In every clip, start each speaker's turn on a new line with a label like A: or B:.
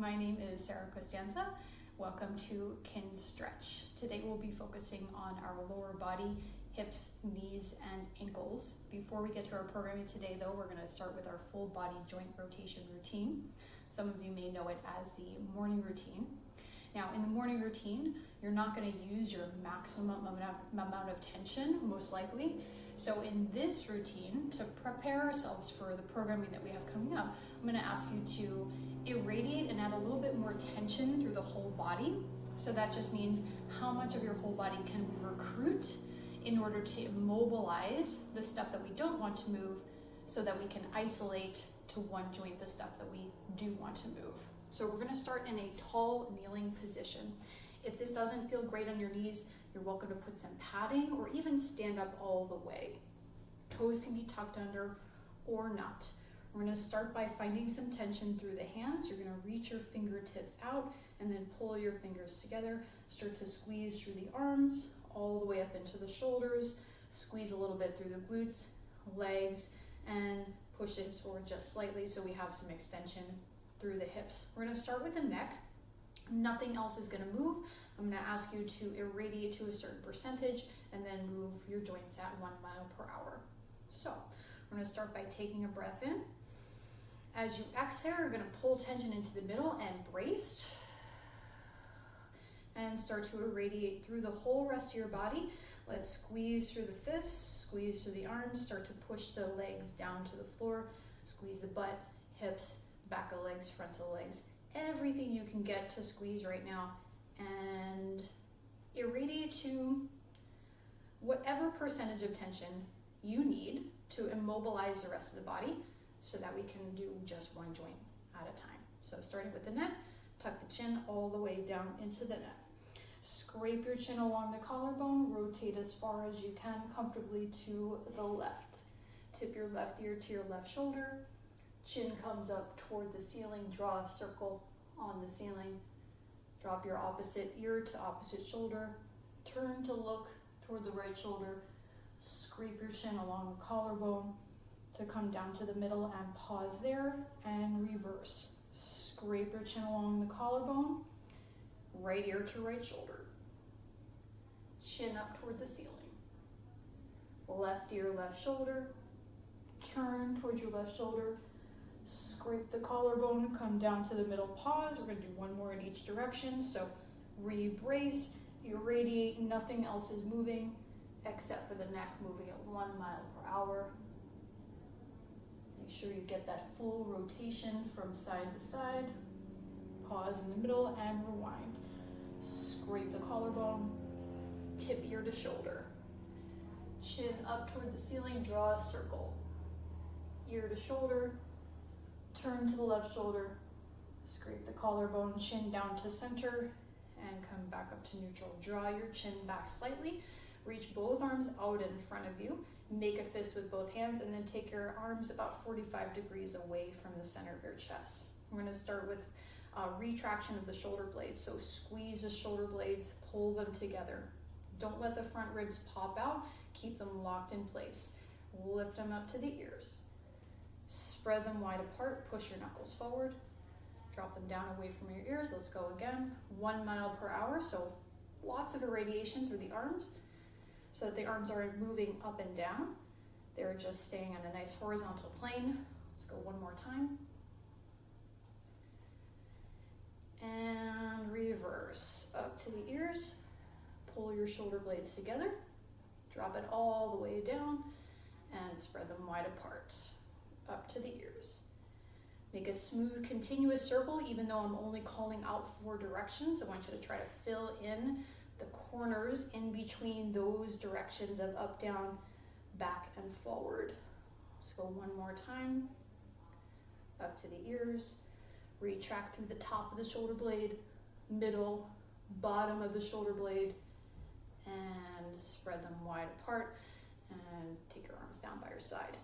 A: My name is Sarah Costanza. Welcome to Kinstretch. Today we'll be focusing on our lower body, hips, knees, and ankles. Before we get to our programming today though, we're going to start with our full body joint rotation routine. Some of you may know it as the morning routine. Now in the morning routine, you're not going to use your maximum amount of tension, most likely. So in this routine, to prepare ourselves for the programming that we have coming up, I'm going to ask you to irradiate and add a little bit more tension through the whole body. So that just means how much of your whole body can we recruit in order to immobilize the stuff that we don't want to move, so that we can isolate to one joint the stuff that we do want to move. So we're going to start in a tall kneeling position. If this doesn't feel great on your knees, you're welcome to put some padding or even stand up all the way. Toes can be tucked under or not. We're going to start by finding some tension through the hands. You're going to reach your fingertips out and then pull your fingers together. Start to squeeze through the arms all the way up into the shoulders. Squeeze a little bit through the glutes, legs, and push the hips forward just slightly so we have some extension through the hips. We're going to start with the neck. Nothing else is going to move. I'm going to ask you to irradiate to a certain percentage and then move your joints at 1 mile per hour. So we're going to start by taking a breath in. As you exhale, you're going to pull tension into the middle and brace. And start to irradiate through the whole rest of your body. Let's squeeze through the fists, squeeze through the arms, start to push the legs down to the floor, squeeze the butt, hips, back of legs, fronts of legs, everything you can get to squeeze right now, and irradiate to whatever percentage of tension you need to immobilize the rest of the body so that we can do just one joint at a time. So starting with the neck, tuck the chin all the way down into the neck. Scrape your chin along the collarbone, rotate as far as you can comfortably to the left. Tip your left ear to your left shoulder. Chin comes up toward the ceiling, draw a circle on the ceiling. Drop your opposite ear to opposite shoulder. Turn to look toward the right shoulder. Scrape your chin along the collarbone to come down to the middle and pause there and reverse. Scrape your chin along the collarbone, right ear to right shoulder. Chin up toward the ceiling. Left ear, left shoulder. Turn towards your left shoulder. Scrape the collarbone, come down to the middle, pause. We're going to do one more in each direction. So re-brace, irradiate, nothing else is moving except for the neck moving at 1 mile per hour. Make sure you get that full rotation from side to side. Pause in the middle and rewind. Scrape the collarbone, tip ear to shoulder. Chin up toward the ceiling, draw a circle. Ear to shoulder, turn to the left shoulder, scrape the collarbone, chin down to center, and come back up to neutral. Draw your chin back slightly. Reach both arms out in front of you. Make a fist with both hands, and then take your arms about 45 degrees away from the center of your chest. We're going to start with retraction of the shoulder blades. So squeeze the shoulder blades, pull them together. Don't let the front ribs pop out. Keep them locked in place. Lift them up to the ears. Spread them wide apart. Push your knuckles forward. Drop them down away from your ears. Let's go again. 1 mile per hour. So lots of irradiation through the arms, so that the arms aren't moving up and down. They're just staying on a nice horizontal plane. Let's go one more time. And reverse. Up to the ears. Pull your shoulder blades together. Drop it all the way down and spread them wide apart. Up to the ears. Make a smooth, continuous circle, even though I'm only calling out 4 directions. I want you to try to fill in the corners in between those directions of up, down, back, and forward. Let's go one more time. Up to the ears. Retract through the top of the shoulder blade, middle, bottom of the shoulder blade, and spread them wide apart. And take your arms down by your side.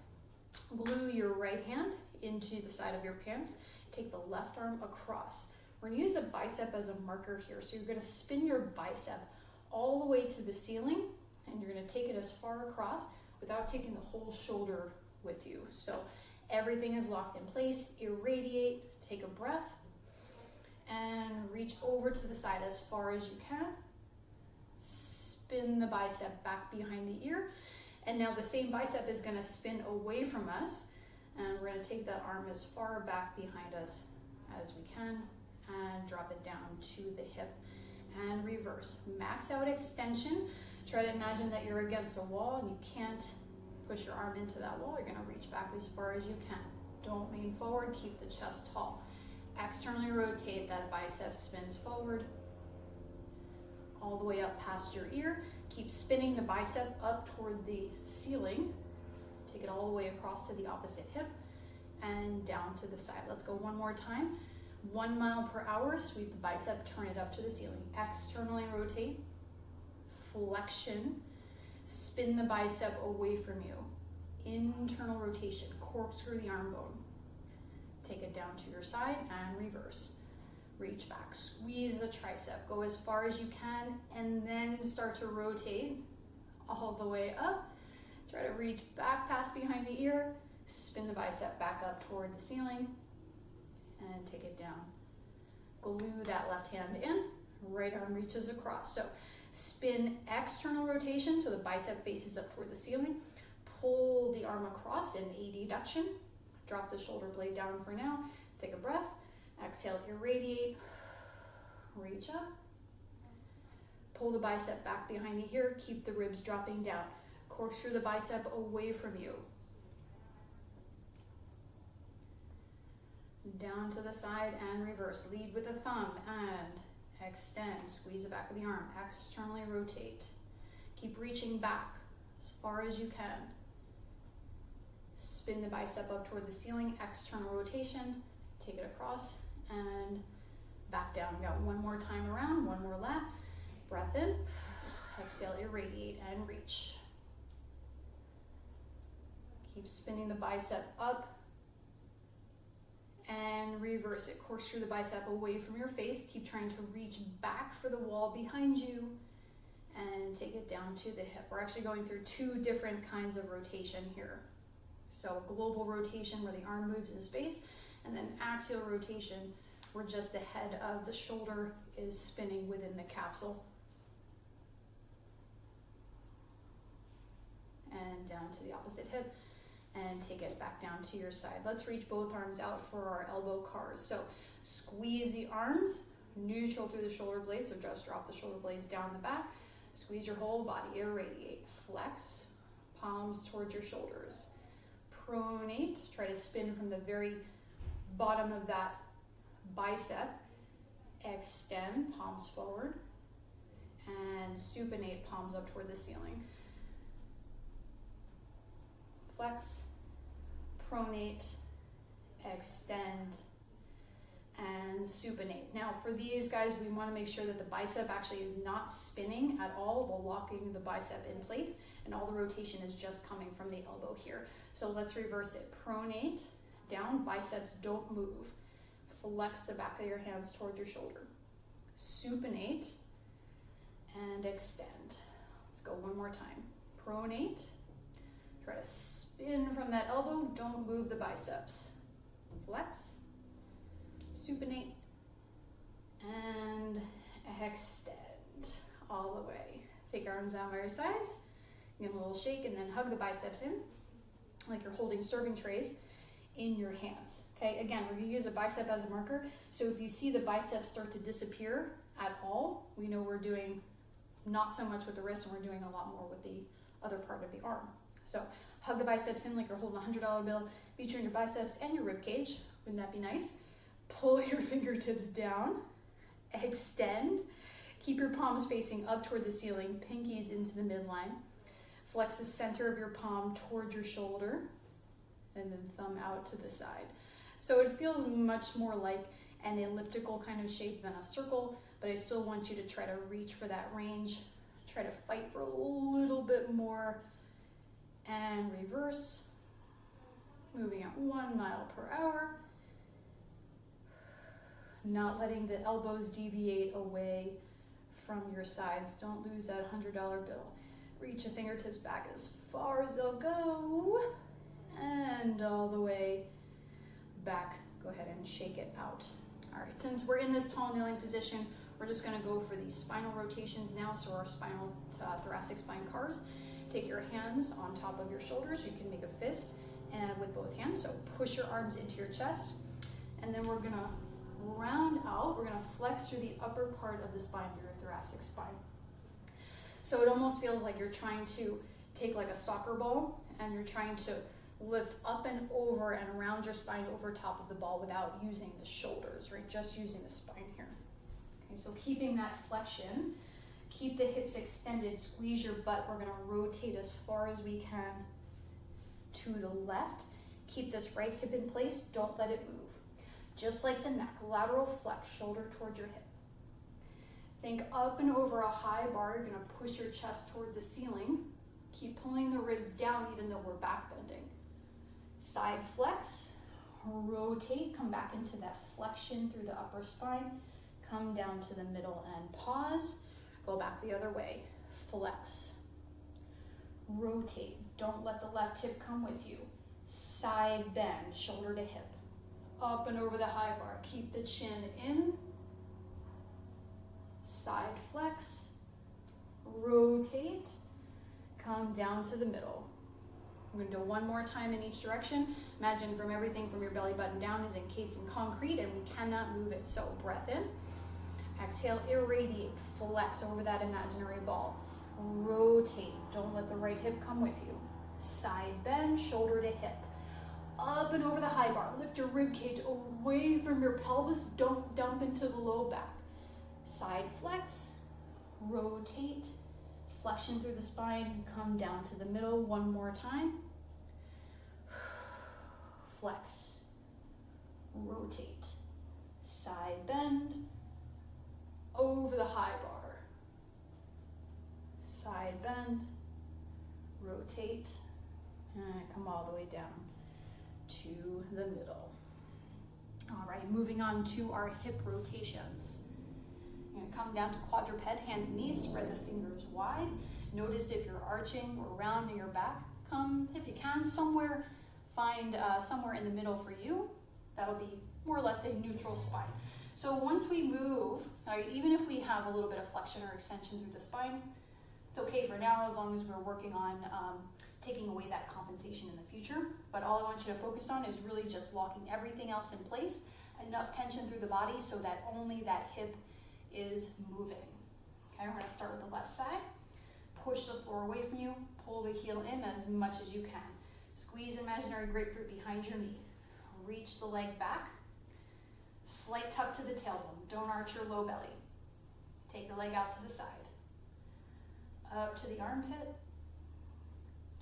A: Glue your right hand into the side of your pants. Take the left arm across. We're going to use the bicep as a marker here. So you're going to spin your bicep all the way to the ceiling, and you're going to take it as far across without taking the whole shoulder with you. So everything is locked in place. Irradiate, take a breath, and reach over to the side as far as you can. Spin the bicep back behind the ear. And now the same bicep is gonna spin away from us, and we're gonna take that arm as far back behind us as we can and drop it down to the hip and reverse. Max out extension. Try to imagine that you're against a wall and you can't push your arm into that wall. You're gonna reach back as far as you can. Don't lean forward, keep the chest tall. Externally rotate, that bicep spins forward, all the way up past your ear. Keep spinning the bicep up toward the ceiling. Take it all the way across to the opposite hip and down to the side. Let's go one more time. 1 mile per hour, sweep the bicep, turn it up to the ceiling. Externally rotate, flexion, spin the bicep away from you. Internal rotation, corkscrew the arm bone. Take it down to your side and reverse. Reach back, squeeze the tricep, go as far as you can, and then start to rotate all the way up. Try to reach back past behind the ear, spin the bicep back up toward the ceiling, and take it down. Glue that left hand in, right arm reaches across. So spin external rotation, so the bicep faces up toward the ceiling. Pull the arm across in abduction. Drop the shoulder blade down for now. Take a breath. Exhale, irradiate. Reach up. Pull the bicep back behind the ear. Keep the ribs dropping down. Corkscrew the bicep away from you. Down to the side and reverse. Lead with the thumb and extend. Squeeze the back of the arm. Externally rotate. Keep reaching back as far as you can. Spin the bicep up toward the ceiling. External rotation. Take it across and back down. We got one more time around, one more lap. Breath in. Exhale, irradiate and reach. Keep spinning the bicep up and reverse it. Corkscrew the bicep away from your face. Keep trying to reach back for the wall behind you and take it down to the hip. We're actually going through two different kinds of rotation here. So global rotation where the arm moves in space, and then axial rotation where just the head of the shoulder is spinning within the capsule. And down to the opposite hip. And take it back down to your side. Let's reach both arms out for our elbow cars. So squeeze the arms, neutral through the shoulder blades, so just drop the shoulder blades down the back. Squeeze your whole body, irradiate. Flex, palms towards your shoulders. Pronate, try to spin from the very bottom of that bicep. Extend, palms forward. And supinate, palms up toward the ceiling. Flex, pronate, extend, and supinate. Now for these guys, we want to make sure that the bicep actually is not spinning at all while locking the bicep in place, and all the rotation is just coming from the elbow here. So let's reverse it. Pronate, down, biceps don't move. Flex the back of your hands toward your shoulder. Supinate, and extend. Let's go one more time. Pronate, try to spin from that elbow, don't move the biceps. Flex, supinate, and extend all the way. Take your arms down by your sides, give them a little shake, and then hug the biceps in, like you're holding serving trays in your hands. Okay, again, we're gonna use the bicep as a marker, so if you see the biceps start to disappear at all, we know we're doing not so much with the wrist, and we're doing a lot more with the other part of the arm. So hug the biceps in like you're holding a $100 bill between your biceps and your rib cage. Wouldn't that be nice? Pull your fingertips down, extend, keep your palms facing up toward the ceiling, pinkies into the midline. Flex the center of your palm toward your shoulder, and then thumb out to the side. So it feels much more like an elliptical kind of shape than a circle, but I still want you to try to reach for that range. Try to fight for a little bit more. And reverse, moving at 1 mile per hour. Not letting the elbows deviate away from your sides. Don't lose that $100 bill. Reach your fingertips back as far as they'll go. And all the way back. Go ahead and shake it out. All right, since we're in this tall kneeling position, we're just gonna go for these spinal rotations now, so our spinal thoracic spine cars. Take your hands on top of your shoulders. You can make a fist and with both hands, so push your arms into your chest, and then we're gonna round out. We're gonna flex through the upper part of the spine, through your thoracic spine. So it almost feels like you're trying to take like a soccer ball and you're trying to lift up and over and around your spine over top of the ball without using the shoulders, right? Just using the spine here. Okay, so keeping that flexion, keep the hips extended, squeeze your butt. We're gonna rotate as far as we can to the left. Keep this right hip in place, don't let it move. Just like the neck, lateral flex, shoulder towards your hip. Think up and over a high bar. You're gonna push your chest toward the ceiling. Keep pulling the ribs down even though we're back bending. Side flex, rotate, come back into that flexion through the upper spine. Come down to the middle and pause. Go back the other way, flex. Rotate, don't let the left hip come with you. Side bend, shoulder to hip. Up and over the high bar, keep the chin in. Side flex, rotate, come down to the middle. We're gonna do one more time in each direction. Imagine from everything from your belly button down is encased in concrete and we cannot move it. So breath in, exhale, irradiate, flex over that imaginary ball. Rotate, don't let the right hip come with you. Side bend, shoulder to hip. Up and over the high bar, lift your rib cage away from your pelvis, don't dump into the low back. Side flex, rotate, flexion through the spine, come down to the middle one more time. Flex, rotate, side bend, over the high bar. Side bend, rotate, and come all the way down to the middle. All right, moving on to our hip rotations. You're gonna come down to quadruped, hands and knees, spread the fingers wide. Notice if you're arching or rounding your back. Come, if you can, find somewhere in the middle for you. That'll be more or less a neutral spine. So once we move, right, even if we have a little bit of flexion or extension through the spine, it's okay for now as long as we're working on taking away that compensation in the future. But all I want you to focus on is really just locking everything else in place, enough tension through the body so that only that hip is moving. Okay, we're gonna start with the left side. Push the floor away from you, pull the heel in as much as you can. Squeeze imaginary grapefruit behind your knee. Reach the leg back. Slight tuck to the tailbone, don't arch your low belly. Take your leg out to the side. Up to the armpit.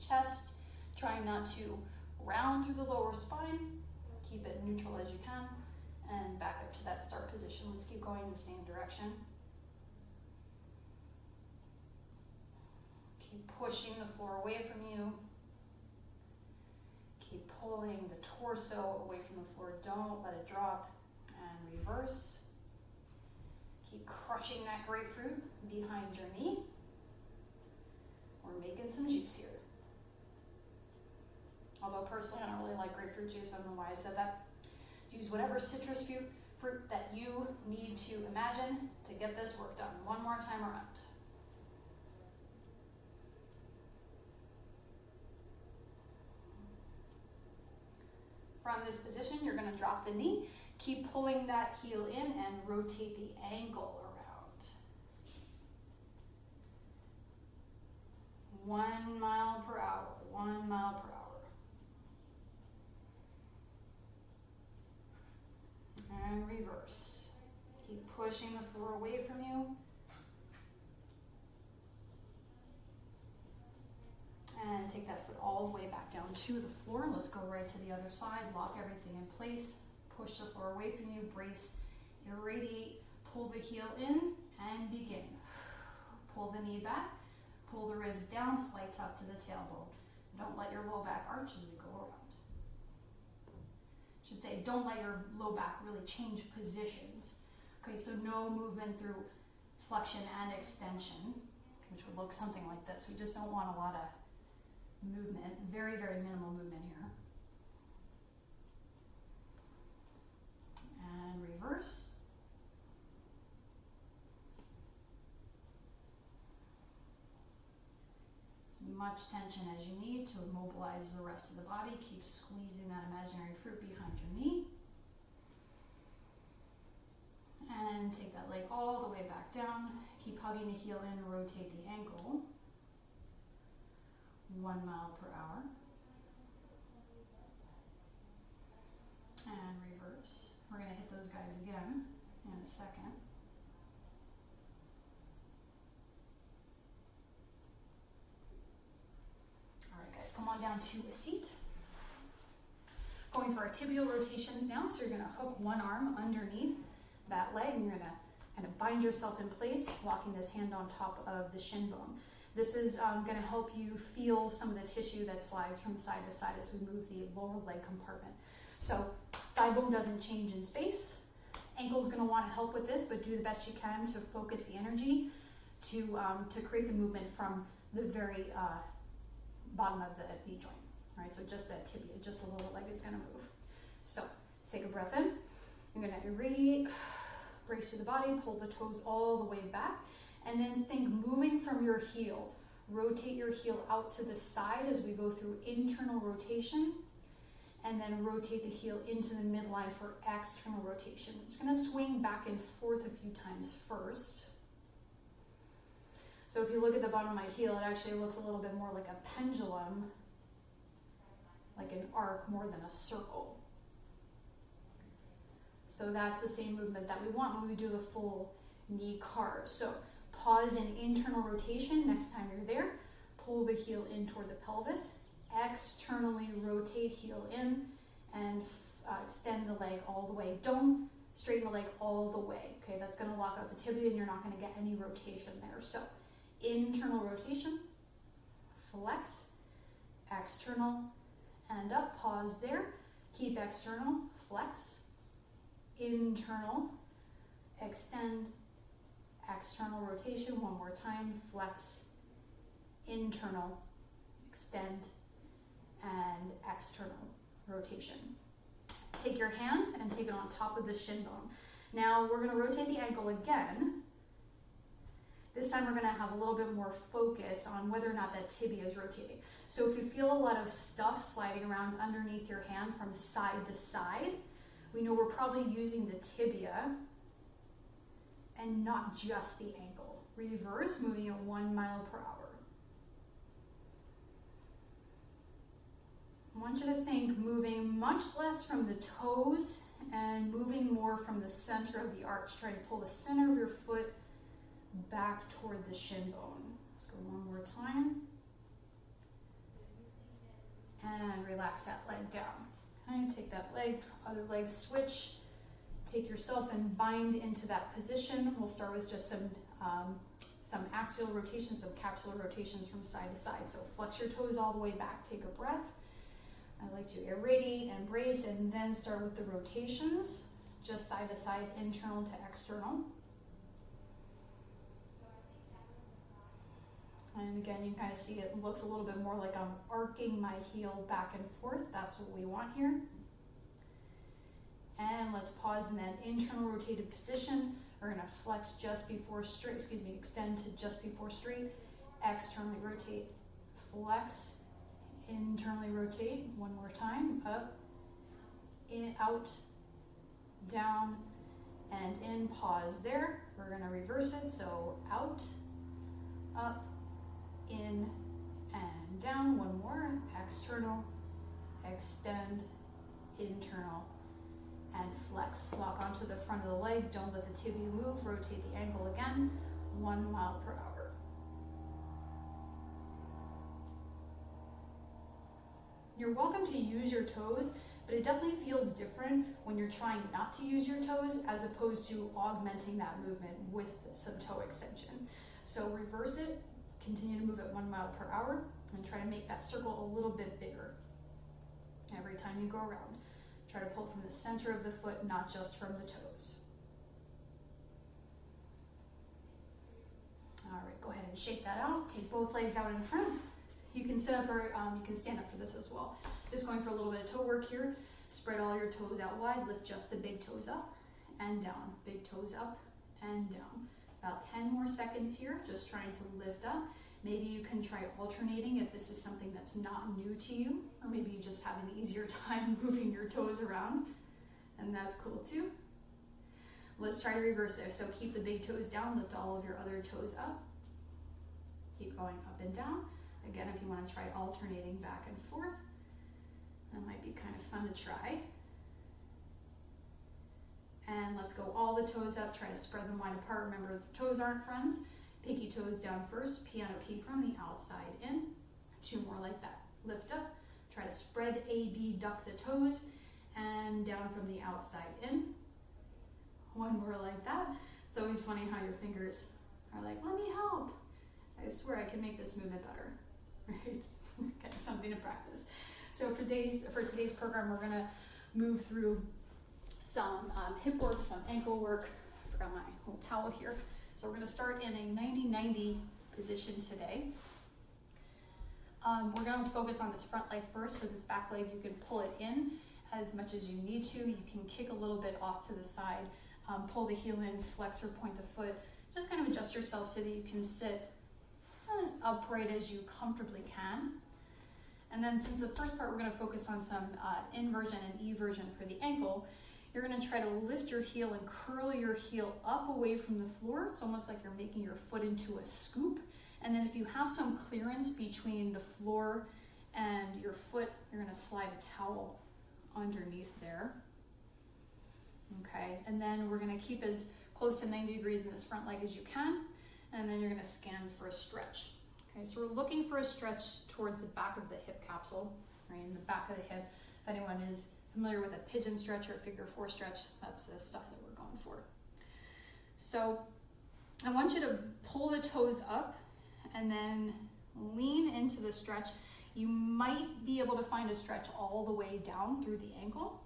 A: Chest, trying not to round through the lower spine. Keep it neutral as you can. And back up to that start position. Let's keep going in the same direction. Keep pushing the floor away from you. Keep pulling the torso away from the floor. Don't let it drop. And reverse. Keep crushing that grapefruit behind your knee. We're making some juice here. Although personally I don't really like grapefruit juice, I don't know why I said that. Use whatever citrus fruit that you need to imagine to get this work done. One more time around. From this position, you're going to drop the knee. Keep pulling that heel in and rotate the ankle around. 1 mile per hour, 1 mile per hour. And reverse. Keep pushing the floor away from you. And take that foot all the way back down to the floor. Let's go right to the other side. Lock everything in place. Push the floor away from you. Brace, irradiate. Pull the heel in and begin. Pull the knee back. Pull the ribs down. Slight tuck to the tailbone. Don't let your low back arch as we go around. Should say, don't let your low back really change positions. Okay, so no movement through flexion and extension, which would look something like this. We just don't want a lot of movement, very, very minimal movement here. And reverse. much tension as you need to immobilize the rest of the body. Keep squeezing that imaginary fruit behind your knee. And take that leg all the way back down. Keep hugging the heel in, rotate the ankle. 1 mile per hour. And reverse. We're going to hit those guys again in a second. All right, guys, come on down to a seat. Going for our tibial rotations now. So you're going to hook one arm underneath that leg, and you're going to kind of bind yourself in place, locking this hand on top of the shin bone. This is going to help you feel some of the tissue that slides from side to side as we move the lower leg compartment. So thigh bone doesn't change in space. Ankle's going to want to help with this, but do the best you can to focus the energy to create the movement from the very bottom of the knee joint. All right, so just that tibia, just the lower leg is going to move. So take a breath in. You're going to irradiate, brace through the body, pull the toes all the way back, and then think moving from your heel. Rotate your heel out to the side as we go through internal rotation, and then rotate the heel into the midline for external rotation. We're just going to swing back and forth a few times first. So if you look at the bottom of my heel, it actually looks a little bit more like a pendulum, like an arc more than a circle. So that's the same movement that we want when we do the full knee carve. So pause in internal rotation next time you're there. Pull the heel in toward the pelvis. Externally rotate heel in and extend the leg all the way. Don't straighten the leg all the way. Okay, that's going to lock out the tibia and you're not going to get any rotation there. So internal rotation, flex, external, and up. Pause there. Keep external, flex, internal, extend, external rotation. One more time, flex, internal, extend, and external rotation. Take your hand and take it on top of the shin bone. Now we're going to rotate the ankle again. This time we're going to have a little bit more focus on whether or not that tibia is rotating. So if you feel a lot of stuff sliding around underneath your hand from side to side, we know we're probably using the tibia and not just the ankle. Reverse, moving at 1 mile per hour. I want you to think moving much less from the toes and moving more from the center of the arch. Try to pull the center of your foot back toward the shin bone. Let's go one more time. And relax that leg down. Okay, take that leg, other leg switch. Take yourself and bind into that position. We'll start with just some axial rotations, some capsular rotations from side to side. So flex your toes all the way back. Take a breath. I like to irradiate and brace and then start with the rotations, just side to side, internal to external. And again, you can kind of see it looks a little bit more like I'm arcing my heel back and forth. That's what we want here. And let's pause in that internal rotated position. We're going to flex just before straight, extend to just before straight. Externally rotate, flex, internally rotate. One more time, up, in, out, down, and in. Pause there. We're going to reverse it. So out, up, in, and down. One more. External, extend, internal, and flex. Lock onto the front of the leg. Don't let the tibia move. Rotate the ankle again. 1 mile per hour. You're welcome to use your toes, but it definitely feels different when you're trying not to use your toes as opposed to augmenting that movement with some toe extension. So reverse it, continue to move at 1 mile per hour, and try to make that circle a little bit bigger every time you go around. Try to pull from the center of the foot, not just from the toes. All right, go ahead and shake that out. Take both legs out in front. You can sit up or you can stand up for this as well. Just going for a little bit of toe work here. Spread all your toes out wide. Lift just the big toes up and down. Big toes up and down. About 10 more seconds here, just trying to lift up Maybe you can try alternating if this is something that's not new to you, or maybe you just have an easier time moving your toes around, and that's cool too. Let's try reversive. So keep the big toes down, lift all of your other toes up. Keep going up and down. Again, if you want to try alternating back and forth, that might be kind of fun to try. And let's go all the toes up, try to spread them wide apart. Remember, the toes aren't friends. Pinky toes down first, piano key from the outside in. 2 more like that. Lift up, try to spread A, B, duck the toes, and down from the outside in. 1 more like that. It's always funny how your fingers are like, let me help. I swear I can make this movement better, right? Okay, something to practice. So for today's program, we're gonna move through some hip work, some ankle work. I forgot my little towel here. So we're gonna start in a 90-90 position today. We're gonna focus on this front leg first. So this back leg, you can pull it in as much as you need to. You can kick a little bit off to the side, pull the heel in, flex or point the foot. Just kind of adjust yourself so that you can sit as upright as you comfortably can. And then since the first part, we're gonna focus on some inversion and eversion for the ankle, you're gonna try to lift your heel and curl your heel up away from the floor. It's almost like you're making your foot into a scoop. And then if you have some clearance between the floor and your foot, you're gonna slide a towel underneath there. Okay, and then we're gonna keep as close to 90 degrees in this front leg as you can. And then you're gonna scan for a stretch. Okay, so we're looking for a stretch towards the back of the hip capsule, right, in the back of the hip. If anyone is familiar with a pigeon stretch or a figure 4 stretch, that's the stuff that we're going for. So I want you to pull the toes up and then lean into the stretch. You might be able to find a stretch all the way down through the ankle.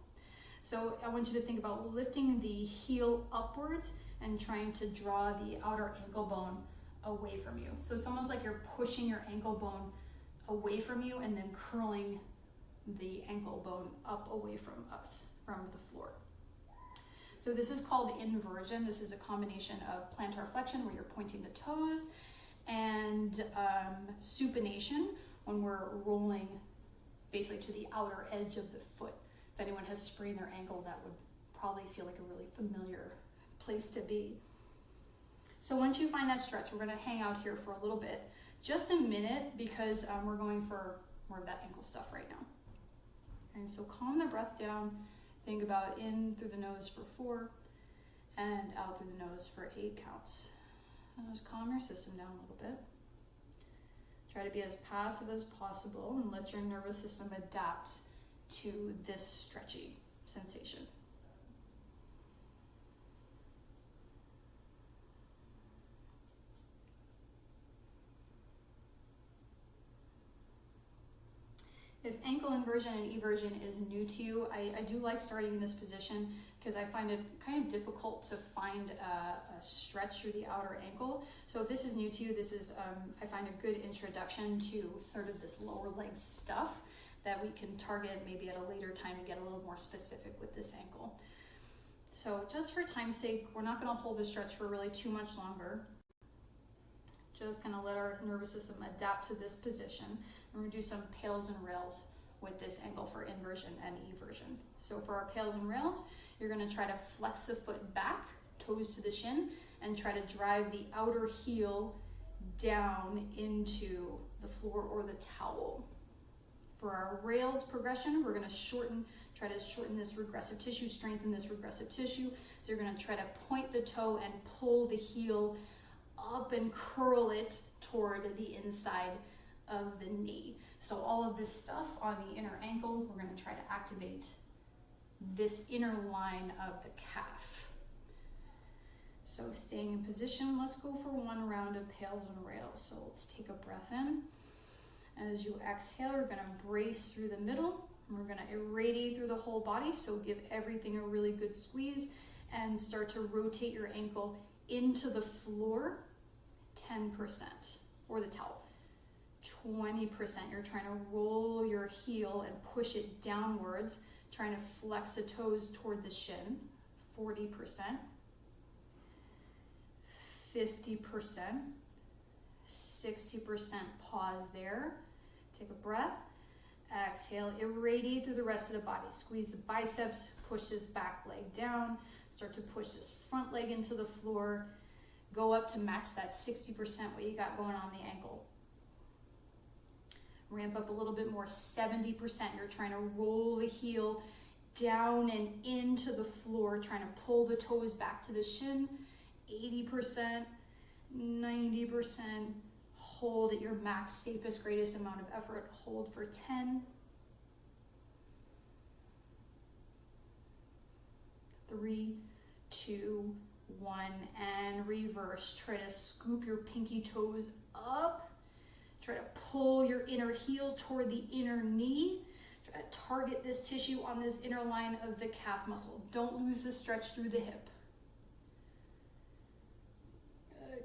A: So I want you to think about lifting the heel upwards and trying to draw the outer ankle bone away from you. So it's almost like you're pushing your ankle bone away from you and then curling the ankle bone up away from the floor. So this is called inversion. This is a combination of plantar flexion, where you're pointing the toes, and supination, when we're rolling basically to the outer edge of the foot. If anyone has sprained their ankle, that would probably feel like a really familiar place to be. So once you find that stretch, we're gonna hang out here for a little bit, just a minute, because we're going for more of that ankle stuff right now. And so calm the breath down. Think about in through the nose for 4 and out through the nose for 8 counts. And just calm your system down a little bit. Try to be as passive as possible and let your nervous system adapt to this stretchy sensation. If ankle inversion and eversion is new to you, I do like starting in this position because I find it kind of difficult to find a stretch through the outer ankle. So if this is new to you, this is, I find a good introduction to sort of this lower leg stuff that we can target maybe at a later time to get a little more specific with this ankle. So just for time's sake, we're not gonna hold the stretch for really too much longer. Just gonna let our nervous system adapt to this position. And we're gonna do some pails and rails with this ankle for inversion and eversion. So for our pails and rails, you're gonna try to flex the foot back, toes to the shin, and try to drive the outer heel down into the floor or the towel. For our rails progression, we're gonna try to shorten this regressive tissue, strengthen this regressive tissue. So you're gonna try to point the toe and pull the heel up and curl it toward the inside of the knee. So all of this stuff on the inner ankle, we're gonna try to activate this inner line of the calf. So staying in position, let's go for 1 round of pails and rails. So let's take a breath in. As you exhale, you're gonna brace through the middle. We're gonna irradiate through the whole body, so give everything a really good squeeze and start to rotate your ankle into the floor, 10%, or the towel. 20%, you're trying to roll your heel and push it downwards, trying to flex the toes toward the shin, 40%, 50%, 60%. Pause there. Take a breath. Exhale, irradiate through the rest of the body. Squeeze the biceps, push this back leg down. Start to push this front leg into the floor. Go up to match that 60% what you got going on the ankle. Ramp up a little bit more, 70%. You're trying to roll the heel down and into the floor, trying to pull the toes back to the shin. 80%, 90%. Hold at your max, safest, greatest amount of effort. Hold for 10. 3, 2, 1, and reverse. Try to scoop your pinky toes up. Try to pull your inner heel toward the inner knee. Try to target this tissue on this inner line of the calf muscle. Don't lose the stretch through the hip.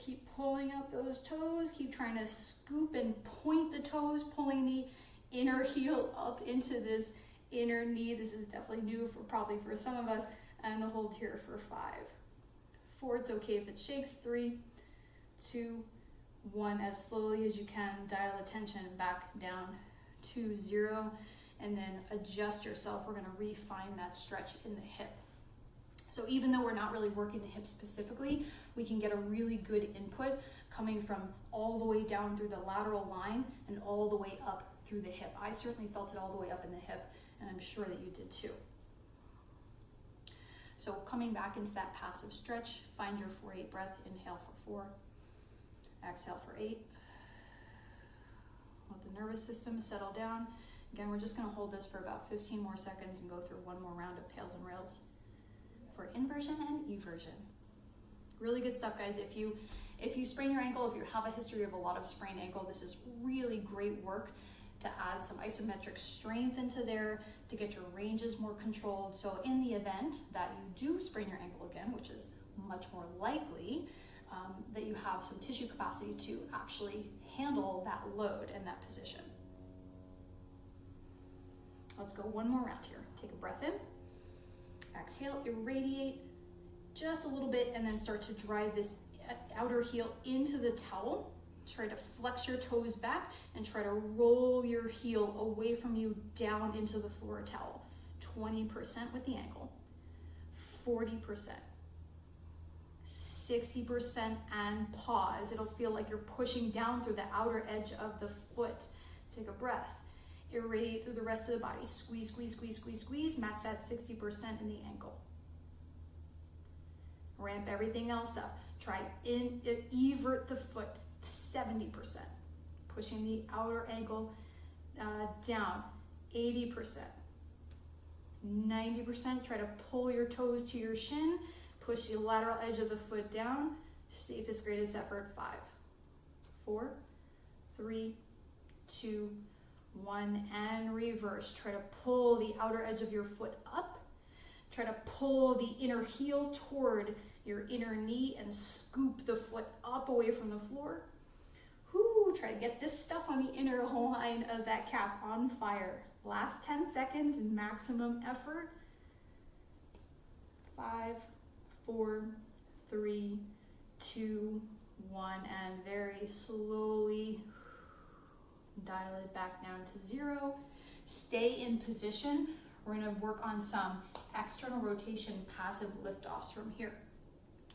A: Keep pulling up those toes. Keep trying to scoop and point the toes, pulling the inner heel up into this inner knee. This is definitely new probably for some of us. I'm gonna hold here for 5. 4, it's okay if it shakes. 3, 2, 1, as slowly as you can. Dial attention back down to 0, and then adjust yourself. We're gonna refine that stretch in the hip. So even though we're not really working the hip specifically, we can get a really good input coming from all the way down through the lateral line and all the way up through the hip. I certainly felt it all the way up in the hip, and I'm sure that you did too. So coming back into that passive stretch, find your 4-8 breath. Inhale for 4, exhale for 8. Let the nervous system settle down. Again, we're just gonna hold this for about 15 more seconds and go through one more round of pails and rails for inversion and eversion. Really good stuff, guys. If you sprain your ankle, if you have a history of a lot of sprained ankle, this is really great work to add some isometric strength into there, to get your ranges more controlled. So in the event that you do sprain your ankle again, which is much more likely, that you have some tissue capacity to actually handle that load and that position. Let's go one more round here. Take a breath in. Exhale, irradiate just a little bit, and then start to drive this outer heel into the towel. Try to flex your toes back and try to roll your heel away from you down into the floor towel. 20% with the ankle, 40%, 60%, and pause. It'll feel like you're pushing down through the outer edge of the foot. Take a breath. Irradiate through the rest of the body. Squeeze, squeeze, squeeze, squeeze, squeeze. Match that 60% in the ankle. Ramp everything else up. Try evert the foot 70%. Pushing the outer ankle down 80%. 90%. Try to pull your toes to your shin. Push the lateral edge of the foot down. Safest, greatest effort. 5, 4, 3, 2, 1, and reverse. Try to pull the outer edge of your foot up. Try to pull the inner heel toward your inner knee and scoop the foot up away from the floor. Whoo, try to get this stuff on the inner line of that calf on fire. Last 10 seconds, maximum effort. 5, 4, 3, 2, 1, and very slowly dial it back down to 0. Stay in position. We're going to work on some external rotation passive liftoffs from here.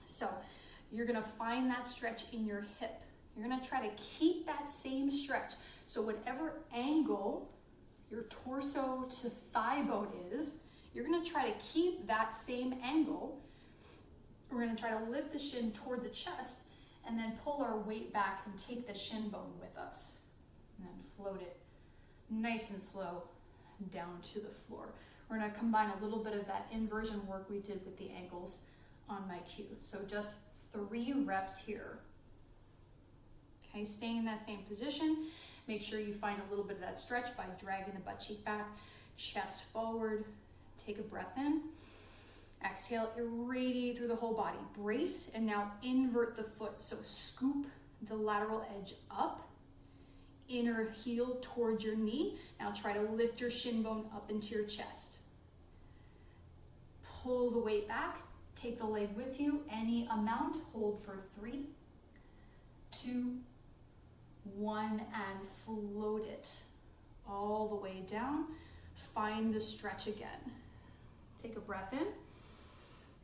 A: So you're going to find that stretch in your hip. You're going to try to keep that same stretch. So whatever angle your torso to thigh bone is, you're going to try to keep that same angle. We're going to try to lift the shin toward the chest and then pull our weight back and take the shin bone with us. And then float it nice and slow down to the floor. We're going to combine a little bit of that inversion work we did with the ankles on my cue. So just 3 reps here. Okay, staying in that same position. Make sure you find a little bit of that stretch by dragging the butt cheek back, chest forward. Take a breath in. Exhale, irradiate through the whole body. Brace, and now invert the foot. So scoop the lateral edge up. Inner heel towards your knee. Now try to lift your shin bone up into your chest. Pull the weight back. Take the leg with you, any amount. Hold for 3, 2, one, and float it all the way down. Find the stretch again. Take a breath in.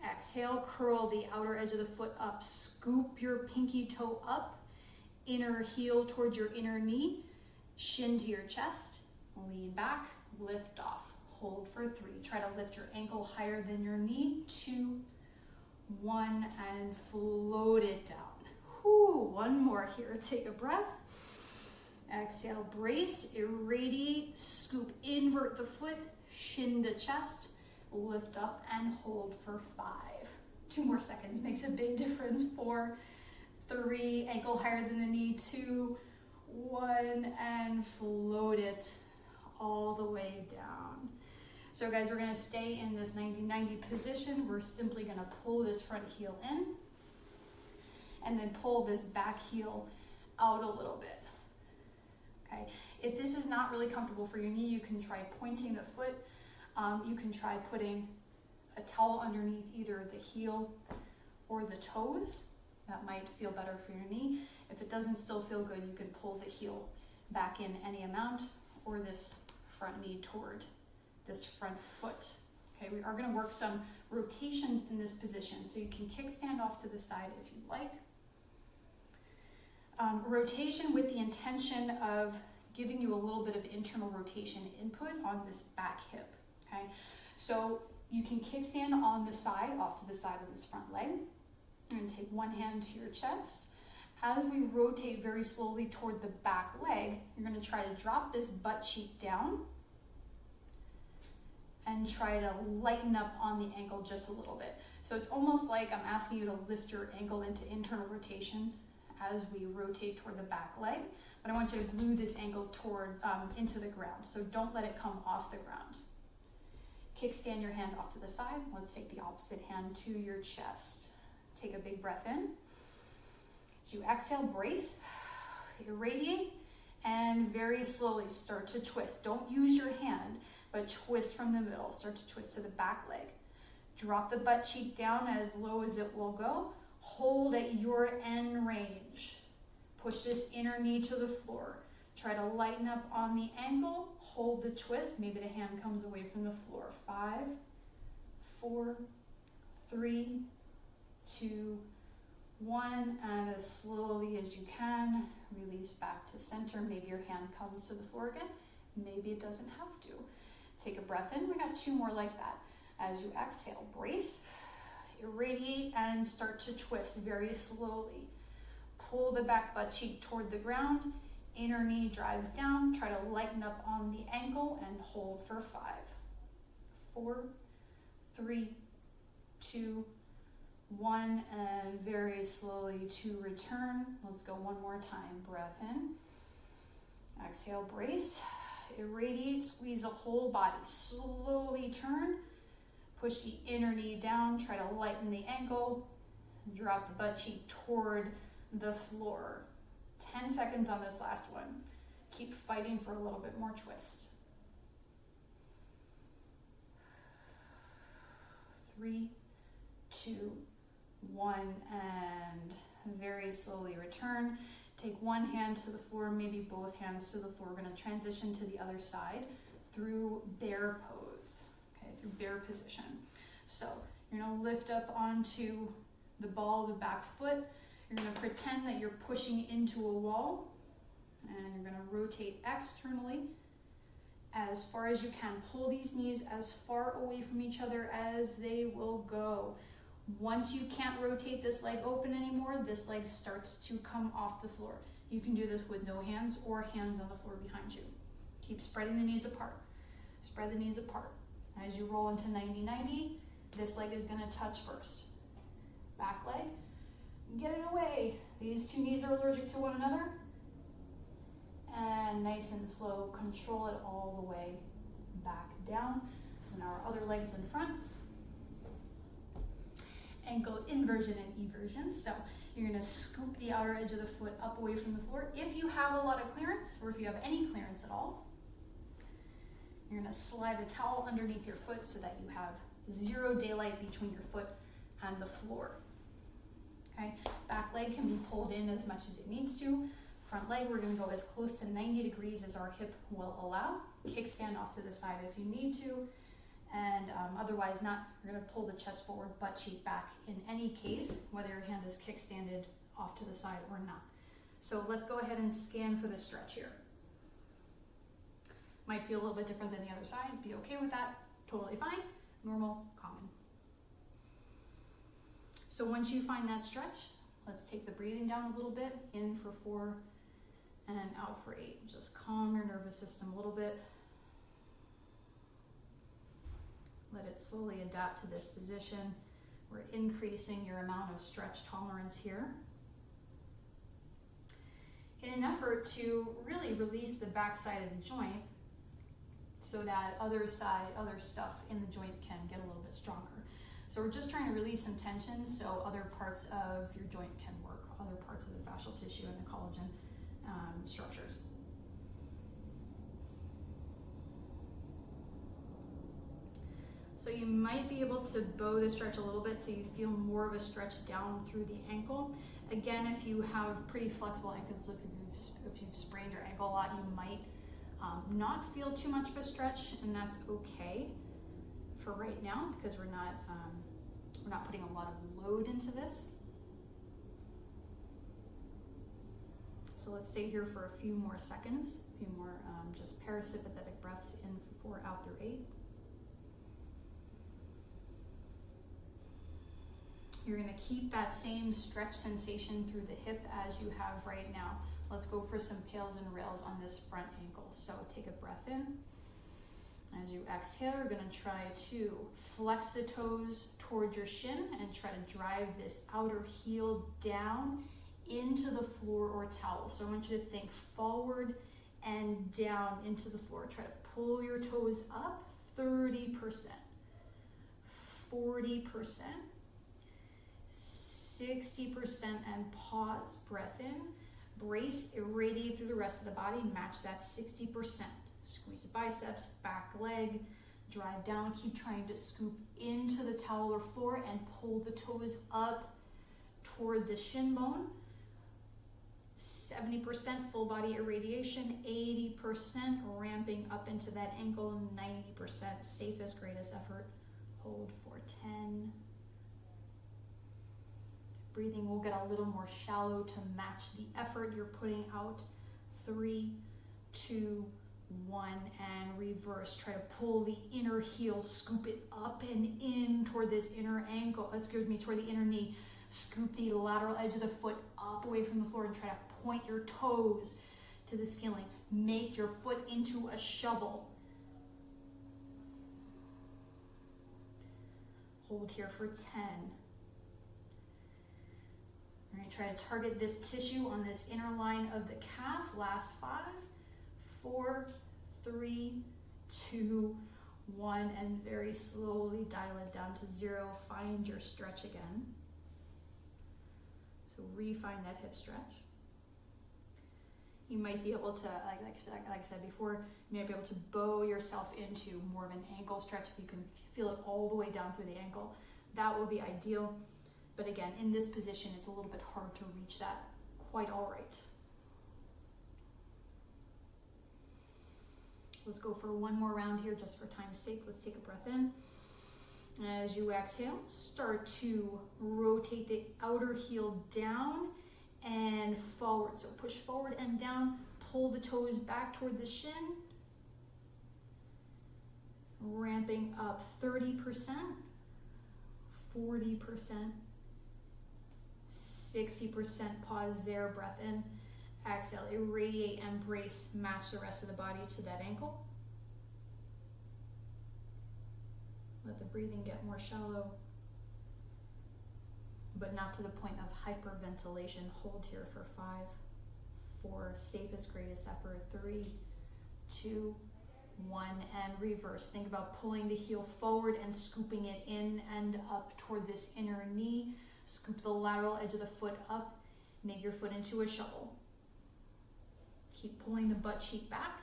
A: Exhale, curl the outer edge of the foot up. Scoop your pinky toe up. Inner heel towards your inner knee. Shin to your chest. Lean back, lift off. Hold for 3. Try to lift your ankle higher than your knee. 2, 1, and float it down. Whew, one more here. Take a breath. Exhale, brace, irradiate, scoop, invert the foot, shin to chest, lift up and hold for 5. 2 more seconds makes a big difference. 4, 3, ankle higher than the knee. 2, 1, and float it all the way down. So guys, we're gonna stay in this 90-90 position. We're simply gonna pull this front heel in and then pull this back heel out a little bit. Okay. If this is not really comfortable for your knee, you can try pointing the foot. You can try putting a towel underneath either the heel or the toes. That might feel better for your knee. If it doesn't still feel good, you can pull the heel back in any amount, or this front knee toward this front foot. Okay, we are going to work some rotations in this position, so you can kickstand off to the side if you'd like. Rotation with the intention of giving you a little bit of internal rotation input on this back hip. Okay, so you can kickstand on the side, off to the side of this front leg. You're going to take one hand to your chest. As we rotate very slowly toward the back leg, you're going to try to drop this butt cheek down and try to lighten up on the ankle just a little bit. So it's almost like I'm asking you to lift your ankle into internal rotation as we rotate toward the back leg, but I want you to glue this ankle toward into the ground, so don't let it come off the ground. Kickstand your hand off to the side. Let's take the opposite hand to your chest. Take a big breath in. As you exhale, brace, irradiate, and very slowly start to twist. Don't use your hand, but twist from the middle. Start to twist to the back leg. Drop the butt cheek down as low as it will go. Hold at your end range. Push this inner knee to the floor. Try to lighten up on the ankle. Hold the twist. Maybe the hand comes away from the floor. 5, 4, 3, 2, 1, and as slowly as you can, release back to center. Maybe your hand comes to the floor again. Maybe it doesn't have to. Take a breath in. We got 2 more like that. As you exhale, brace, irradiate, and start to twist very slowly. Pull the back butt cheek toward the ground. Inner knee drives down. Try to lighten up on the ankle and hold for 5, 4, 3, 2, 1, and very slowly to return. Let's go one more time. Breath in. Exhale, brace, irradiate, squeeze the whole body. Slowly turn. Push the inner knee down. Try to lighten the ankle. Drop the butt cheek toward the floor. 10 seconds on this last one. Keep fighting for a little bit more twist. 3, 2, 1, and very slowly return. Take one hand to the floor, maybe both hands to the floor. We're going to transition to the other side through bear pose, okay, through bear position. So you're going to lift up onto the ball of the back foot. You're going to pretend that you're pushing into a wall, and you're going to rotate externally as far as you can. Pull these knees as far away from each other as they will go. Once you can't rotate this leg open anymore, this leg starts to come off the floor. You can do this with no hands or hands on the floor behind you. Keep spreading the knees apart. Spread the knees apart. As you roll into 90-90, this leg is going to touch first. Back leg. Get it away. These 2 knees are allergic to one another. And nice and slow, control it all the way back down. So now our other leg's in front. Ankle inversion and eversion. So you're going to scoop the outer edge of the foot up away from the floor. If you have a lot of clearance, or if you have any clearance at all, you're going to slide a towel underneath your foot so that you have 0 daylight between your foot and the floor. Okay, back leg can be pulled in as much as it needs to. Front leg, we're gonna go as close to 90 degrees as our hip will allow. Kickstand off to the side if you need to, and otherwise not. We're gonna pull the chest forward, butt cheek back in any case, whether your hand is kickstanded off to the side or not. So let's go ahead and scan for the stretch here. Might feel a little bit different than the other side. Be okay with that. Totally fine. Normal, common. So once you find that stretch, let's take the breathing down a little bit. In for 4 and out for 8. Just calm your nervous system a little bit. Let it slowly adapt to this position. We're increasing your amount of stretch tolerance here, in an effort to really release the back side of the joint so that other stuff in the joint can get a little bit stronger. So we're just trying to release some tension so other parts of your joint can work, other parts of the fascial tissue and the collagen structures. So you might be able to bow the stretch a little bit so you feel more of a stretch down through the ankle. Again, if you have pretty flexible ankles, if you've sprained your ankle a lot, you might not feel too much of a stretch, and that's okay for right now because we're not putting a lot of load into this. So let's stay here for a few more seconds, a few more just parasympathetic breaths in for 4, out through 8. You're gonna keep that same stretch sensation through the hip as you have right now. Let's go for some pails and rails on this front ankle. So take a breath in. As you exhale, you're gonna try to flex the toes toward your shin and try to drive this outer heel down into the floor or towel. So I want you to think forward and down into the floor. Try to pull your toes up, 30%, 40%, 60%, and pause. Breath in, brace, irradiate through the rest of the body, match that 60%. Squeeze the biceps, back leg, drive down, keep trying to scoop into the towel or floor and pull the toes up toward the shin bone. 70% full body irradiation, 80% ramping up into that ankle, 90% safest, greatest effort. Hold for 10. Breathing will get a little more shallow to match the effort you're putting out. 3, 2, 1, and reverse. Try to pull the inner heel, scoop it up and in toward this inner ankle, toward the inner knee. Scoop the lateral edge of the foot up away from the floor and try to point your toes to the ceiling. Make your foot into a shovel. Hold here for 10. We're going to try to target this tissue on this inner line of the calf. Last 5, 4, 3, 2, 1, and very slowly dial it down to 0. Find your stretch again. So refine that hip stretch. You might be able to, like I said before, you might be able to bow yourself into more of an ankle stretch if you can feel it all the way down through the ankle. That will be ideal. But again, in this position, it's a little bit hard to reach that quite all right. Let's go for one more round here just for time's sake. Let's take a breath in. As you exhale, start to rotate the outer heel down and forward. So push forward and down, pull the toes back toward the shin. Ramping up 30%, 40%, 60%. Pause there, breath in. Exhale, irradiate and brace, match the rest of the body to that ankle. Let the breathing get more shallow, but not to the point of hyperventilation. Hold here for 5, 4, safest, greatest effort. 3, 2, 1, and reverse. Think about pulling the heel forward and scooping it in and up toward this inner knee. Scoop the lateral edge of the foot up. Make your foot into a shovel. Keep pulling the butt cheek back,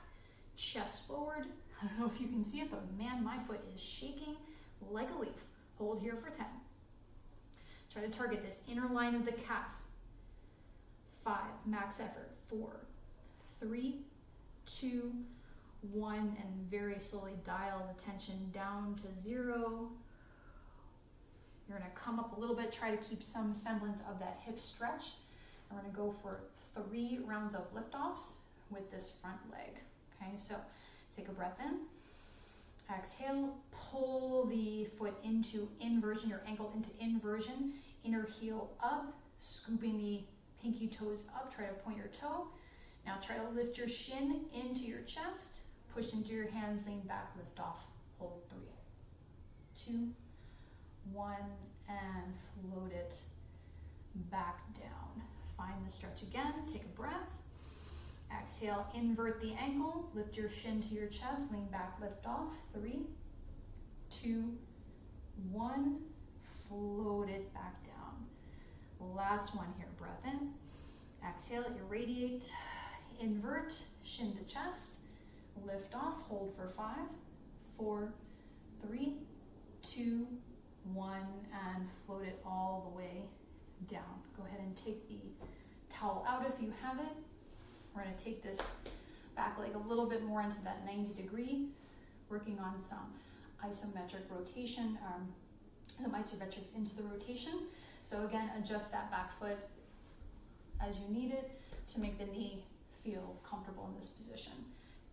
A: chest forward. I don't know if you can see it, but man, my foot is shaking like a leaf. Hold here for 10. Try to target this inner line of the calf. 5, max effort, 4, 3, 2, 1, and very slowly dial the tension down to 0. You're gonna come up a little bit, try to keep some semblance of that hip stretch. And we're gonna go for 3 rounds of liftoffs with this front leg. Okay, so take a breath in. Exhale, pull the foot into inversion, your ankle into inversion, inner heel up, scooping the pinky toes up, try to point your toe. Now try to lift your shin into your chest, push into your hands, lean back, lift off, hold 3, 2, 1, and float it back down. Find the stretch again, take a breath. Exhale, invert the ankle, lift your shin to your chest, lean back, lift off, 3, 2, 1, float it back down. Last one here, breath in. Exhale, irradiate, invert, shin to chest, lift off, hold for 5, 4, 3, 2, 1, and float it all the way down. Go ahead and take the towel out if you have it. We're going to take this back leg a little bit more into that 90 degree, working on some isometric rotation, some isometrics into the rotation. So again, adjust that back foot as you need it to make the knee feel comfortable in this position.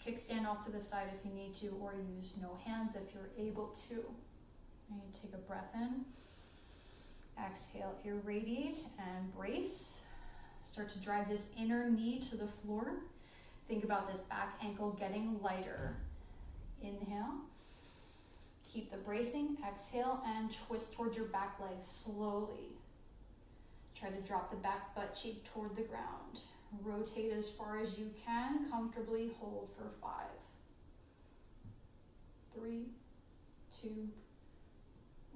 A: Kickstand off to the side if you need to, or use no hands if you're able to. And you take a breath in. Exhale, irradiate and brace. Start to drive this inner knee to the floor. Think about this back ankle getting lighter. Inhale. Keep the bracing. Exhale and twist towards your back leg slowly. Try to drop the back butt cheek toward the ground. Rotate as far as you can. Comfortably hold for 5, 3, 2,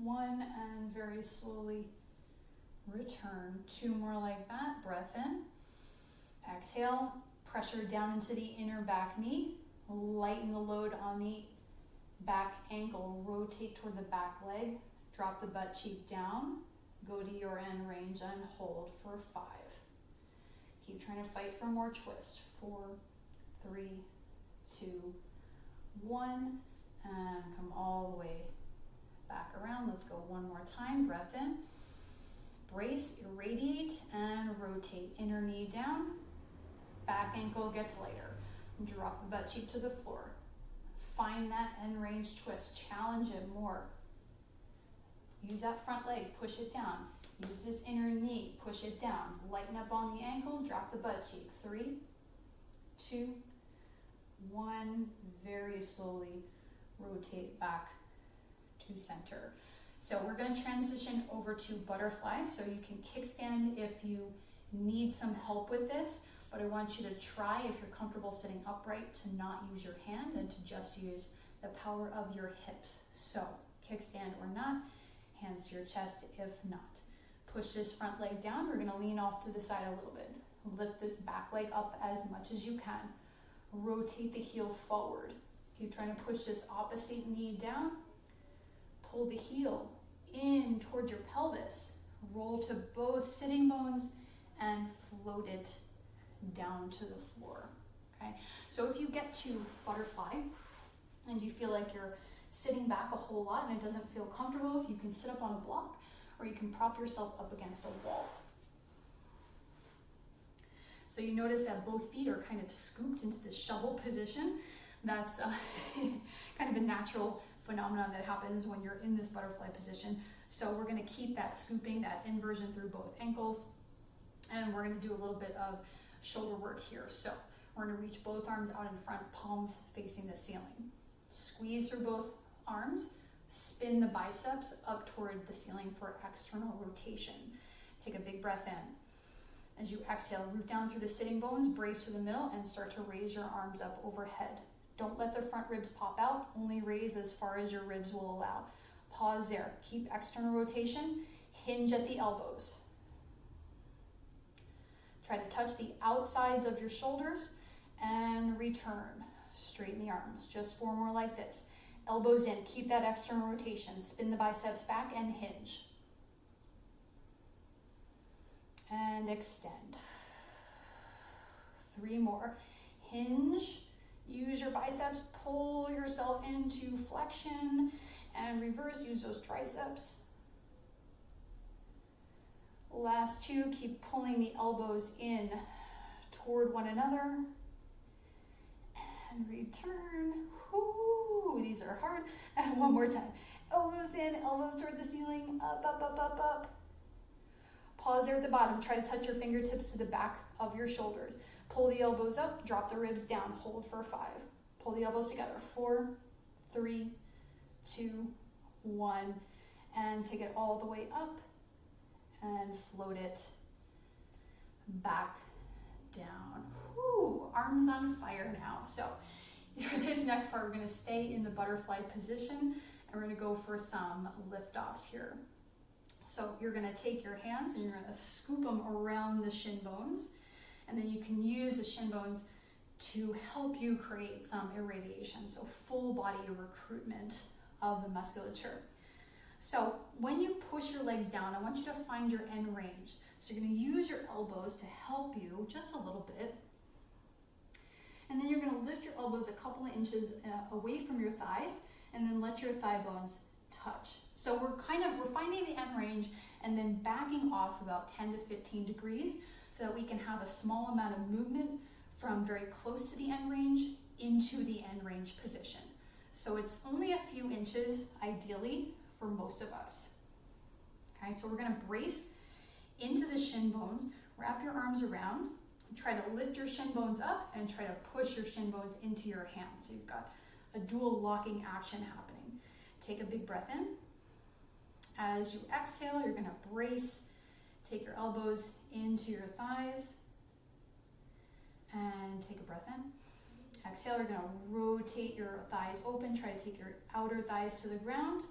A: 1, and very slowly return. 2 more like that. Breath in. Exhale. Pressure down into the inner back knee. Lighten the load on the back ankle. Rotate toward the back leg. Drop the butt cheek down. Go to your end range and hold for 5. Keep trying to fight for more twist. 4, 3, 2, 1, and come all the way back around. Let's go one more time. Breath in. Brace, irradiate, and rotate. Inner knee down. Back ankle gets lighter. Drop the butt cheek to the floor. Find that end range twist. Challenge it more. Use that front leg. Push it down. Use this inner knee. Push it down. Lighten up on the ankle. Drop the butt cheek. 3, 2, 1. Very slowly rotate back to center. So we're going to transition over to butterfly. So you can kickstand if you need some help with this, but I want you to try, if you're comfortable sitting upright, to not use your hand and to just use the power of your hips. So kickstand or not, hands to your chest if not. Push this front leg down. We're going to lean off to the side a little bit. Lift this back leg up as much as you can. Rotate the heel forward. Keep trying to push this opposite knee down. Pull the heel in toward your pelvis. Roll to both sitting bones and float it down to the floor. Okay, so if you get to butterfly and you feel like you're sitting back a whole lot and it doesn't feel comfortable, you can sit up on a block or you can prop yourself up against a wall. So you notice that both feet are kind of scooped into this shovel position. That's kind of a natural phenomenon that happens when you're in this butterfly position. So we're going to keep that scooping, that inversion through both ankles, and we're going to do a little bit of shoulder work here. So we're going to reach both arms out in front, palms facing the ceiling. Squeeze through both arms, spin the biceps up toward the ceiling for external rotation. Take a big breath in. As you exhale, root down through the sitting bones, brace through the middle, and start to raise your arms up overhead. Don't let the front ribs pop out, only raise as far as your ribs will allow. Pause there, keep external rotation, hinge at the elbows. Try to touch the outsides of your shoulders and return. Straighten the arms, just 4 more like this. Elbows in, keep that external rotation. Spin the biceps back and hinge. And extend. 3 more. Hinge, use your biceps, pull yourself into flexion and reverse, use those triceps. Last 2, keep pulling the elbows in toward one another. And return. Whoo, these are hard. And one more time. Elbows in, elbows toward the ceiling, up, up, up, up, up. Pause there at the bottom. Try to touch your fingertips to the back of your shoulders. Pull the elbows up, drop the ribs down, hold for 5. Pull the elbows together, 4, 3, 2, 1, and take it all the way up and float it back down. Whew, arms on fire now. So for this next part, we're gonna stay in the butterfly position and we're gonna go for some lift-offs here. So you're gonna take your hands and you're gonna scoop them around the shin bones, and then you can use the shin bones to help you create some irradiation, so full body recruitment of the musculature. So when you push your legs down, I want you to find your end range. So you're gonna use your elbows to help you just a little bit. And then you're gonna lift your elbows a couple of inches away from your thighs, and then let your thigh bones touch. So we're finding the end range and then backing off about 10 to 15 degrees so that we can have a small amount of movement from very close to the end range into the end range position. So it's only a few inches, ideally, for most of us. Okay, so we're gonna brace into the shin bones, wrap your arms around, try to lift your shin bones up and try to push your shin bones into your hands. So you've got a dual locking action happening. Take a big breath in. As you exhale, you're gonna brace, take your elbows into your thighs, and take a breath in. Exhale, you're gonna rotate your thighs open, try to take your outer thighs to the ground,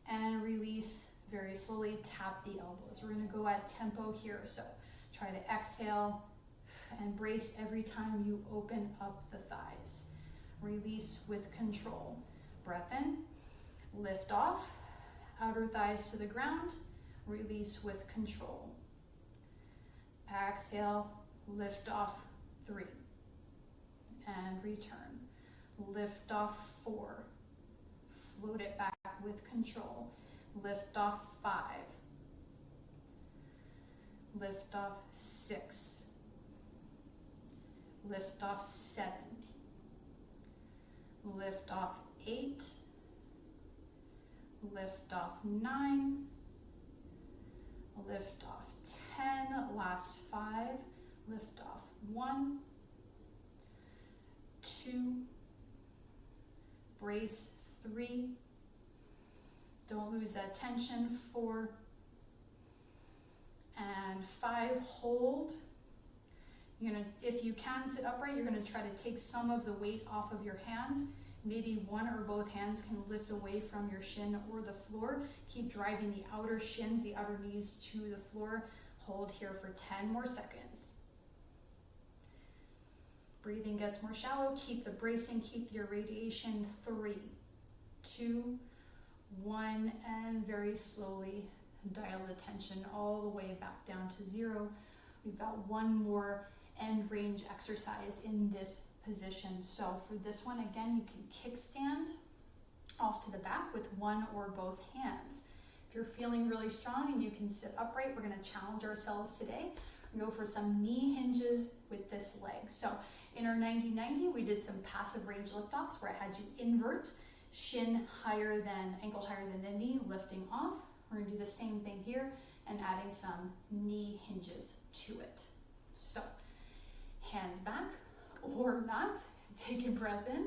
A: and release very slowly, tap the elbows. We're gonna go at tempo here, so try to exhale and brace every time you open up the thighs. Release with control. Breath in, lift off, outer thighs to the ground, release with control. Exhale, lift off, 3, and return. Lift off, 4, float it back with control. Lift off, 5, lift off, 6, lift off, 7, lift off, 8, lift off, 9, lift off, 10, last 5, lift off, 1, 2, brace, 3, don't lose that tension, 4, and 5, hold. You're gonna, if you can sit upright, you're gonna try to take some of the weight off of your hands. Maybe one or both hands can lift away from your shin or the floor. Keep driving the outer shins, the outer knees to the floor. Hold here for 10 more seconds. Breathing gets more shallow. Keep the bracing, keep the irradiation. 3, 2, 1, and very slowly dial the tension all the way back down to 0. We've got one more end range exercise in this position. So for this one, again, you can kickstand off to the back with one or both hands. If you're feeling really strong and you can sit upright, we're gonna challenge ourselves today. We go for some knee hinges with this leg. So in our 90-90, we did some passive range lift-offs where I had you invert, shin higher than, ankle higher than the knee, lifting off. We're gonna do the same thing here and adding some knee hinges to it. So hands back or not, take a breath in,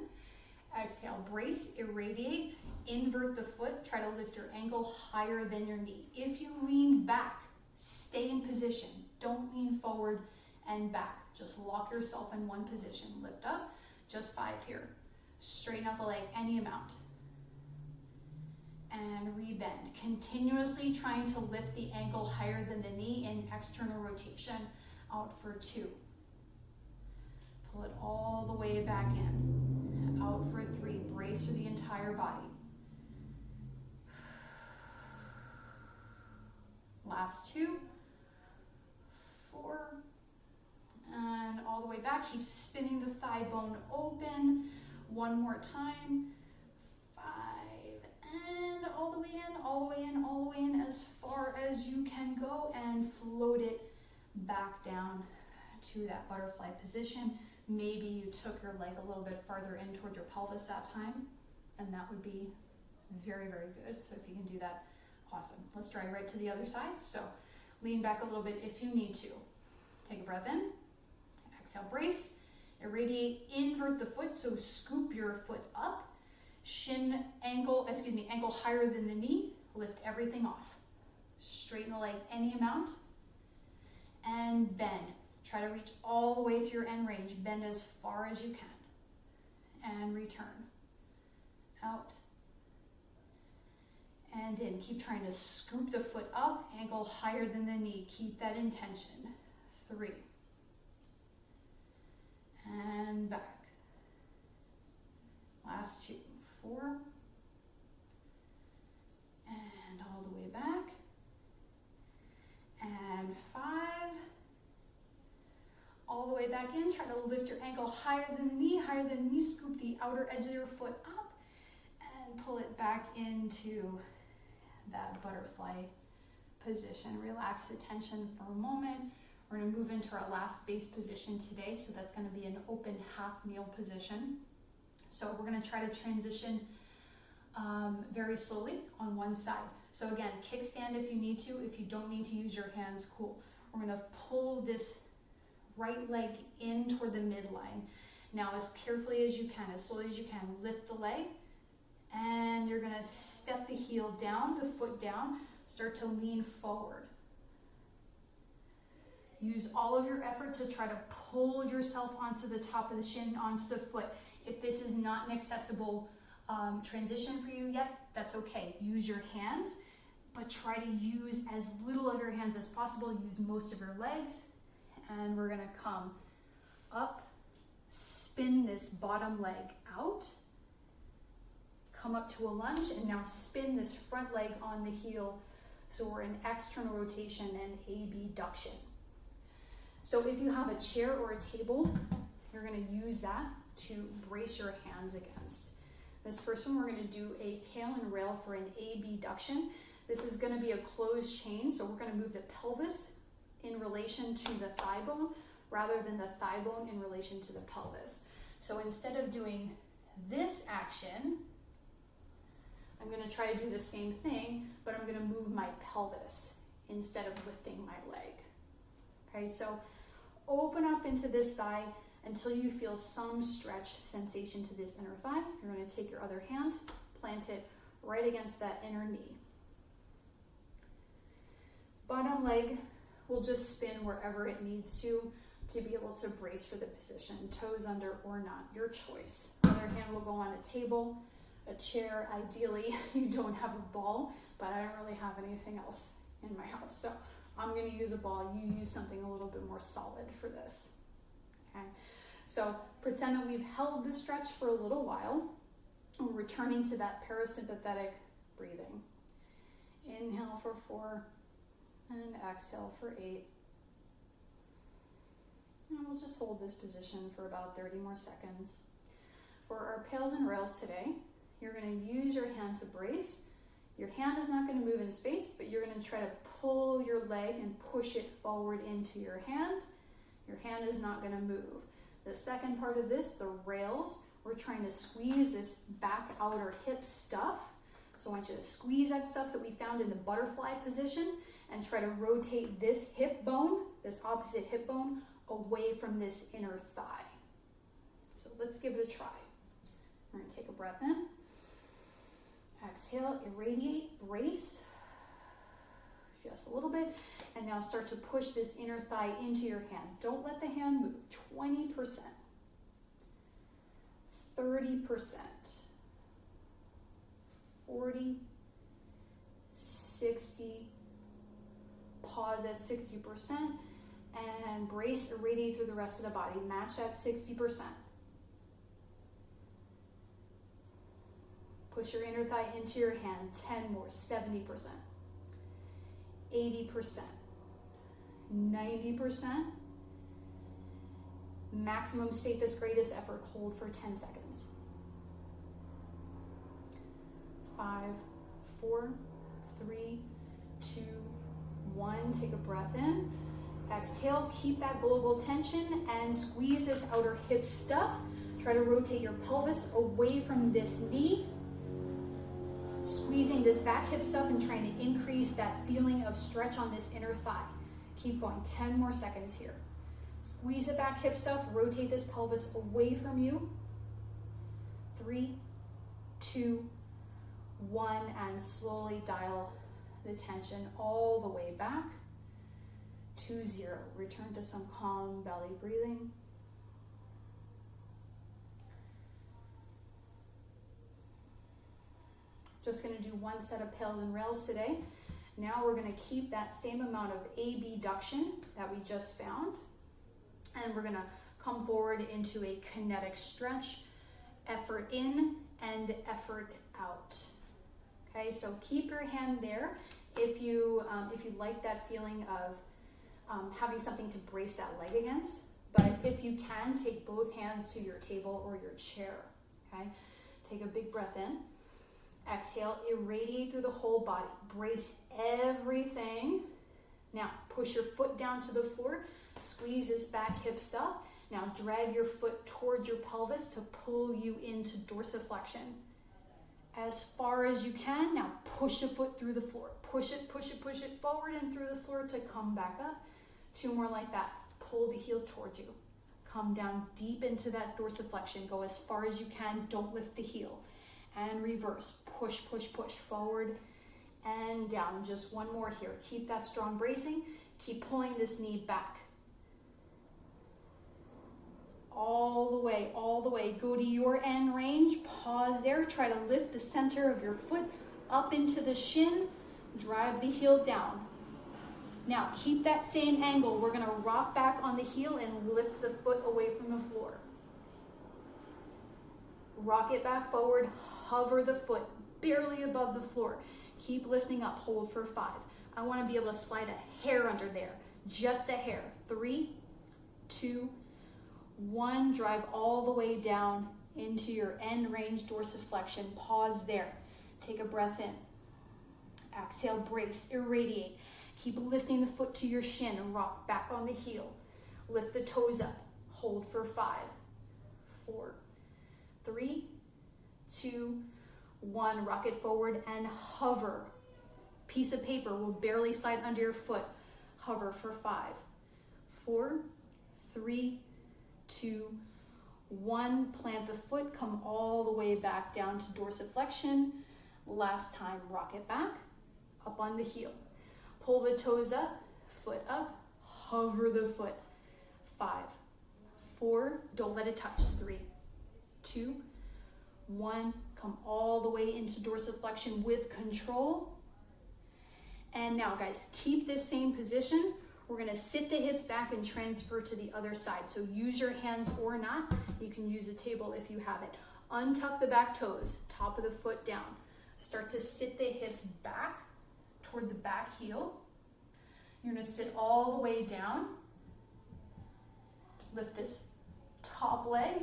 A: exhale, brace, irradiate, invert the foot, try to lift your ankle higher than your knee. If you lean back, stay in position, don't lean forward and back, just lock yourself in one position. Lift up, just 5 here. Straighten out the leg any amount. And rebend, continuously trying to lift the ankle higher than the knee in external rotation. Out for 2. Pull it all the way back in. Out for 3, brace through the entire body. Last 2, 4, and all the way back. back. Keep spinning the thigh bone open. One more time. 5, and all the way in, all the way in, all the way in, as far as you can go, and float it back down to that butterfly position. Maybe you took your leg a little bit farther in toward your pelvis that time, and that would be very, very good. So if you can do that, awesome. Let's try right to the other side. So lean back a little bit if you need to. Take a breath in, exhale, brace, irradiate, invert the foot, so scoop your foot up, ankle higher than the knee, lift everything off. Straighten the leg any amount, and bend. Try to reach all the way through your end range. Bend as far as you can, and return. Out, and in. Keep trying to scoop the foot up, ankle higher than the knee. Keep that intention. 3, and back. Last 2, 4, and all the way back, and 5, all the way back in. Try to lift your ankle higher than the knee, scoop the outer edge of your foot up, and pull it back into that butterfly position. Relax the tension for a moment. We're going to move into our last base position today, so that's going to be an open half kneel position. So we're going to try to transition very slowly on one side. So again, kickstand if you need to. If you don't need to use your hands, cool. We're going to pull this right leg in toward the midline. Now, as carefully as you can, as slowly as you can, lift the leg, and you're going to step the heel down, the foot down, start to lean forward. Use all of your effort to try to pull yourself onto the top of the shin, onto the foot. If this is not an accessible transition for you yet, that's okay. Use your hands, but try to use as little of your hands as possible. Use most of your legs, and we're gonna come up, spin this bottom leg out, come up to a lunge, and now spin this front leg on the heel. So we're in external rotation and abduction. So if you have a chair or a table, you're going to use that to brace your hands against. This first one, we're going to do a pail and rail for an abduction. This is going to be a closed chain, so we're going to move the pelvis in relation to the thigh bone rather than the thigh bone in relation to the pelvis. So instead of doing this action, I'm going to try to do the same thing, but I'm going to move my pelvis instead of lifting my leg. Okay, so open up into this thigh until you feel some stretch sensation to this inner thigh. You're going to take your other hand, plant it right against that inner knee. Bottom leg will just spin wherever it needs to be able to brace for the position, toes under or not, your choice. Other hand will go on a table, a chair. Ideally, you don't have a ball, but I don't really have anything else in my house. So I'm going to use a ball. You use something a little bit more solid for this. Okay, so pretend that we've held the stretch for a little while. We're returning to that parasympathetic breathing. Inhale for 4 and exhale for 8. And we'll just hold this position for about 30 more seconds. For our pails and rails today, you're going to use your hand to brace. Your hand is not going to move in space, but you're going to try to pull your leg and push it forward into your hand. Your hand is not going to move. The second part of this, the rails, we're trying to squeeze this back outer hip stuff. So I want you to squeeze that stuff that we found in the butterfly position and try to rotate this hip bone, this opposite hip bone, away from this inner thigh. So let's give it a try. We're going to take a breath in. Exhale, irradiate, brace, just a little bit, and now start to push this inner thigh into your hand. Don't let the hand move. 20%, 30%, 40, 60, pause at 60%, and brace, irradiate through the rest of the body. Match at 60%. Push your inner thigh into your hand. 10 more, 70%, 80%, 90%, Maximum, safest, greatest effort. Hold for 10 seconds. 5, 4, 3, 2, 1. Take a breath in. Exhale, keep that global tension and squeeze this outer hip stuff. Try to rotate your pelvis away from this knee. Squeezing this back hip stuff and trying to increase that feeling of stretch on this inner thigh. Keep going, 10 more seconds here. Squeeze the back hip stuff, rotate this pelvis away from you. 3, 2, 1, and slowly dial the tension all the way back to 0. Return to some calm belly breathing. Just going to do one set of pails and rails today. Now we're going to keep that same amount of abduction that we just found. And we're going to come forward into a kinetic stretch, effort in and effort out. Okay, so keep your hand there if you like that feeling of having something to brace that leg against. But if you can, take both hands to your table or your chair. Okay, take a big breath in. Exhale, irradiate through the whole body. Brace everything. Now, push your foot down to the floor. Squeeze this back hip stuff. Now, drag your foot towards your pelvis to pull you into dorsiflexion. As far as you can. Now, push a foot through the floor. Push it forward and through the floor to come back up. 2 more like that. Pull the heel towards you. Come down deep into that dorsiflexion. Go as far as you can. Don't lift the heel. And reverse. Push forward and down. Just 1 more here. Keep that strong bracing. Keep pulling this knee back. All the way. Go to your end range. Pause there. Try to lift the center of your foot up into the shin. Drive the heel down. Now, keep that same angle. We're going to rock back on the heel and lift the foot away from the floor. Rock it back forward. Hover the foot barely above the floor. Keep lifting up. Hold for 5. I want to be able to slide a hair under there. Just a hair. 3, 2, 1. Drive all the way down into your end range dorsiflexion. Pause there. Take a breath in. Exhale, brace, irradiate. Keep lifting the foot to your shin and rock back on the heel. Lift the toes up. Hold for 5, 4, 3, 2, 1. Rock it forward and hover. Piece of paper will barely slide under your foot. Hover for 5, 4, 3, 2, 1. Plant the foot. Come all the way back down to dorsiflexion. Last time, rock it back. Up on the heel. Pull the toes up. Foot up. Hover the foot. 5, 4. Don't let it touch. 3, 2, 1. Come all the way into dorsiflexion with control. And now, guys, keep this same position. We're going to sit the hips back and transfer to the other side. So use your hands or not. You can use a table if you have it. Untuck the back toes, top of the foot down. Start to sit the hips back toward the back heel. You're going to sit all the way down. Lift this top leg.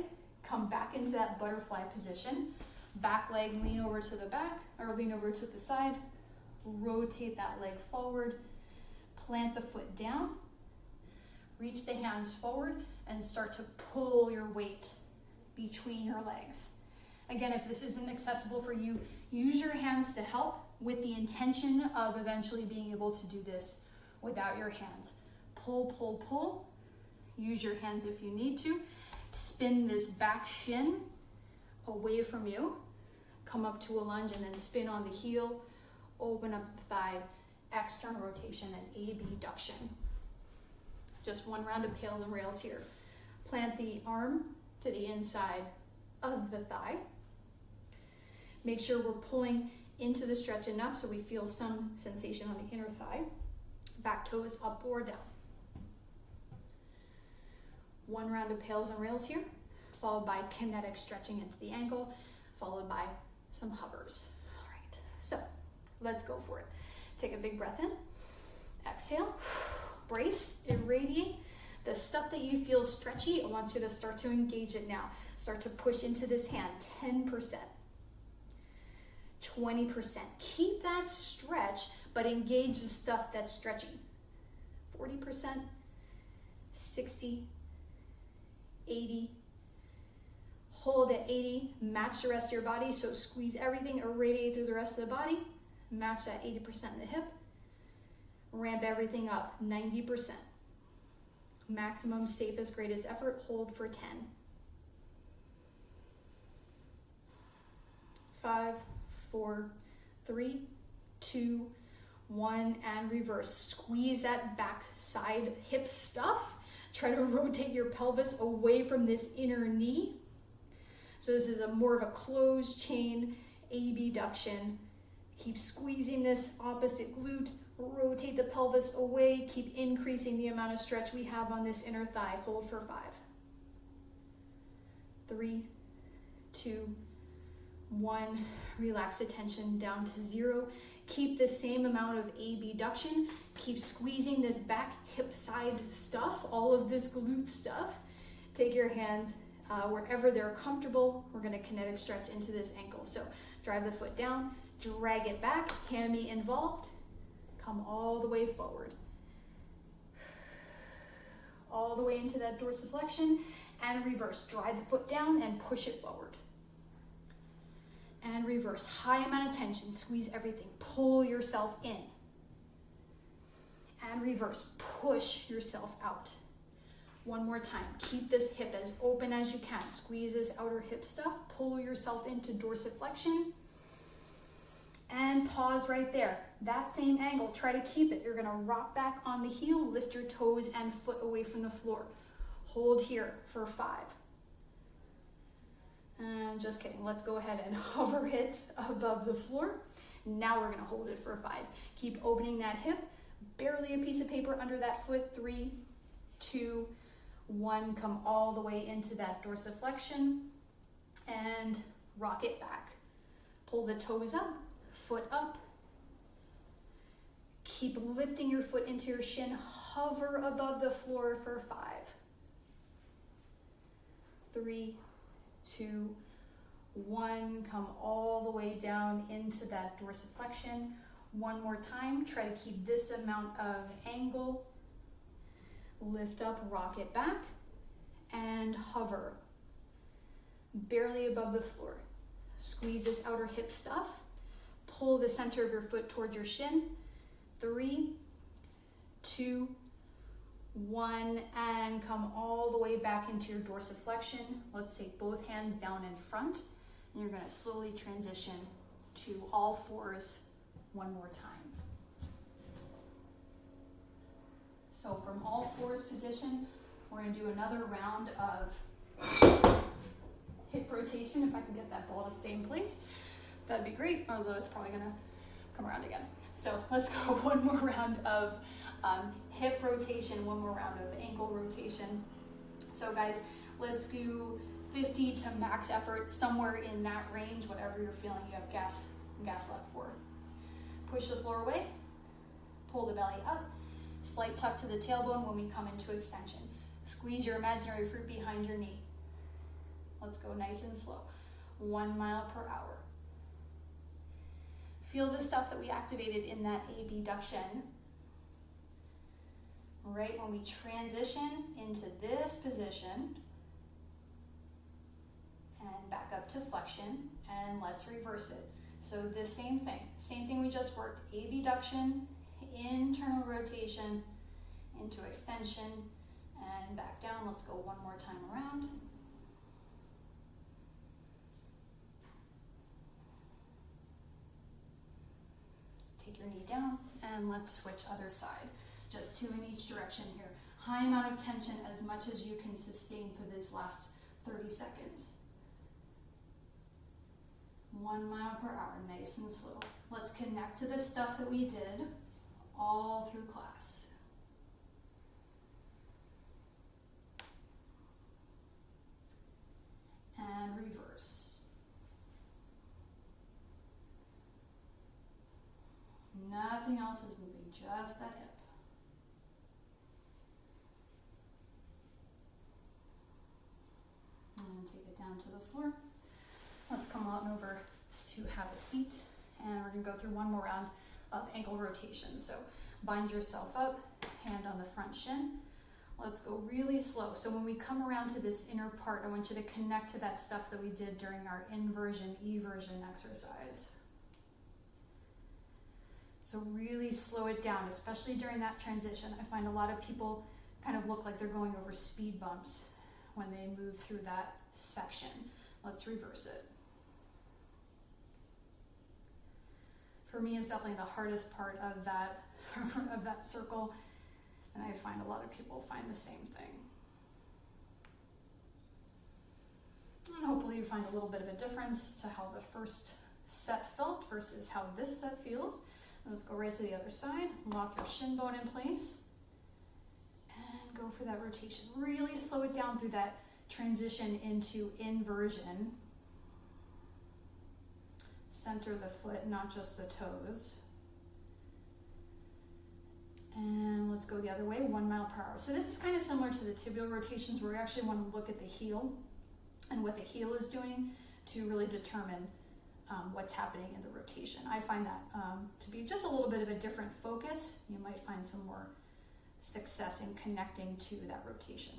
A: Come back into that butterfly position. Back leg, lean over to the back or lean over to the side. Rotate that leg forward. Plant the foot down. Reach the hands forward and start to pull your weight between your legs. Again, if this isn't accessible for you, use your hands to help with the intention of eventually being able to do this without your hands. Pull, pull, pull. Use your hands if you need to. Spin this back shin away from you. Come up to a lunge and then spin on the heel. Open up the thigh, external rotation and abduction. Just 1 round of pails and rails here. Plant the arm to the inside of the thigh. Make sure we're pulling into the stretch enough so we feel some sensation on the inner thigh. Back toes up or down. 1 round of pails and rails here, followed by kinetic stretching into the ankle, followed by some hovers. All right, so let's go for it. Take a big breath in. Exhale. Brace, irradiate. The stuff that you feel stretchy, I want you to start to engage it now. Start to push into this hand, 10%, 20%. Keep that stretch, but engage the stuff that's stretchy. 40%, 60, 80. Hold at 80, match the rest of your body, so squeeze everything, irradiate through the rest of the body. Match that 80% in the hip. Ramp everything up, 90%. Maximum, safest, greatest effort, hold for 10. 5, 4, 3, 2, 1, and reverse. Squeeze that back side hip stuff. Try to rotate your pelvis away from this inner knee. So this is more of a closed chain abduction. Keep squeezing this opposite glute. Rotate the pelvis away. Keep increasing the amount of stretch we have on this inner thigh. Hold for 5, 3, 2, 1. Relax the tension down to 0. Keep the same amount of abduction. Keep squeezing this back hip side stuff, all of this glute stuff. Take your hands wherever they're comfortable. We're going to kinetic stretch into this ankle. So drive the foot down, drag it back, hammy involved. Come all the way forward. All the way into that dorsiflexion and reverse. Drive the foot down and push it forward. And reverse. High amount of tension. Squeeze everything. Pull yourself in. And reverse. Push yourself out. One more time. Keep this hip as open as you can. Squeeze this outer hip stuff. Pull yourself into dorsiflexion. And pause right there. That same angle, try to keep it. You're gonna rock back on the heel, lift your toes and foot away from the floor. Hold here for 5. And just kidding, let's go ahead and hover it above the floor. Now we're gonna hold it for 5. Keep opening that hip, barely a piece of paper under that foot. 3, 2, 1, come all the way into that dorsiflexion and rock it back. Pull the toes up. Foot up. Keep lifting your foot into your shin. Hover above the floor for 5, 3, 2, 1. Come all the way down into that dorsiflexion. One more time. Try to keep this amount of angle. Lift up, rock it back, and hover. Barely above the floor. Squeeze this outer hip stuff. Pull the center of your foot towards your shin. 3, 2, 1, and come all the way back into your dorsiflexion. Let's take both hands down in front, and you're going to slowly transition to all fours one more time. So from all fours position, we're going to do another round of hip rotation. If I can get that ball to stay in place, that'd be great, although it's probably gonna come around again. So let's go one more round of hip rotation, one more round of ankle rotation. So guys, let's do 50 to max effort, somewhere in that range, whatever you're feeling you have gas left for. Push the floor away, pull the belly up, slight tuck to the tailbone when we come into extension. Squeeze your imaginary fruit behind your knee. Let's go nice and slow. 1 mile per hour. Feel the stuff that we activated in that abduction. Right when we transition into this position and back up to flexion, and let's reverse it. So the same thing we just worked. Abduction, internal rotation, into extension, and back down. Let's go one more time around. Take your knee down, and let's switch other side. Just 2 in each direction here. High amount of tension, as much as you can sustain for this last 30 seconds. 1 mile per hour, nice and slow. Let's connect to the stuff that we did all through class. And reverse. Nothing else is moving, just that hip. on over to have a seat, and we're gonna go through one more round of ankle rotation. So bind yourself up, hand on the front shin. Let's go really slow. So when we come around to this inner part, I want you to connect to that stuff that we did during our inversion, eversion exercise. So really slow it down, especially during that transition. I find a lot of people kind of look like they're going over speed bumps when they move through that section. Let's reverse it. For me, it's definitely the hardest part of that, of that circle, and I find a lot of people find the same thing. And hopefully you find a little bit of a difference to how the first set felt versus how this set feels. Let's go right to the other side, lock your shin bone in place, and go for that rotation. Really slow it down through that transition into inversion. Center the foot, not just the toes. And let's go the other way, 1 mile per hour. So this is kind of similar to the tibial rotations, where we actually want to look at the heel and what the heel is doing to really determine what's happening in the rotation. I find that to be just a little bit of a different focus. You might find some more success in connecting to that rotation.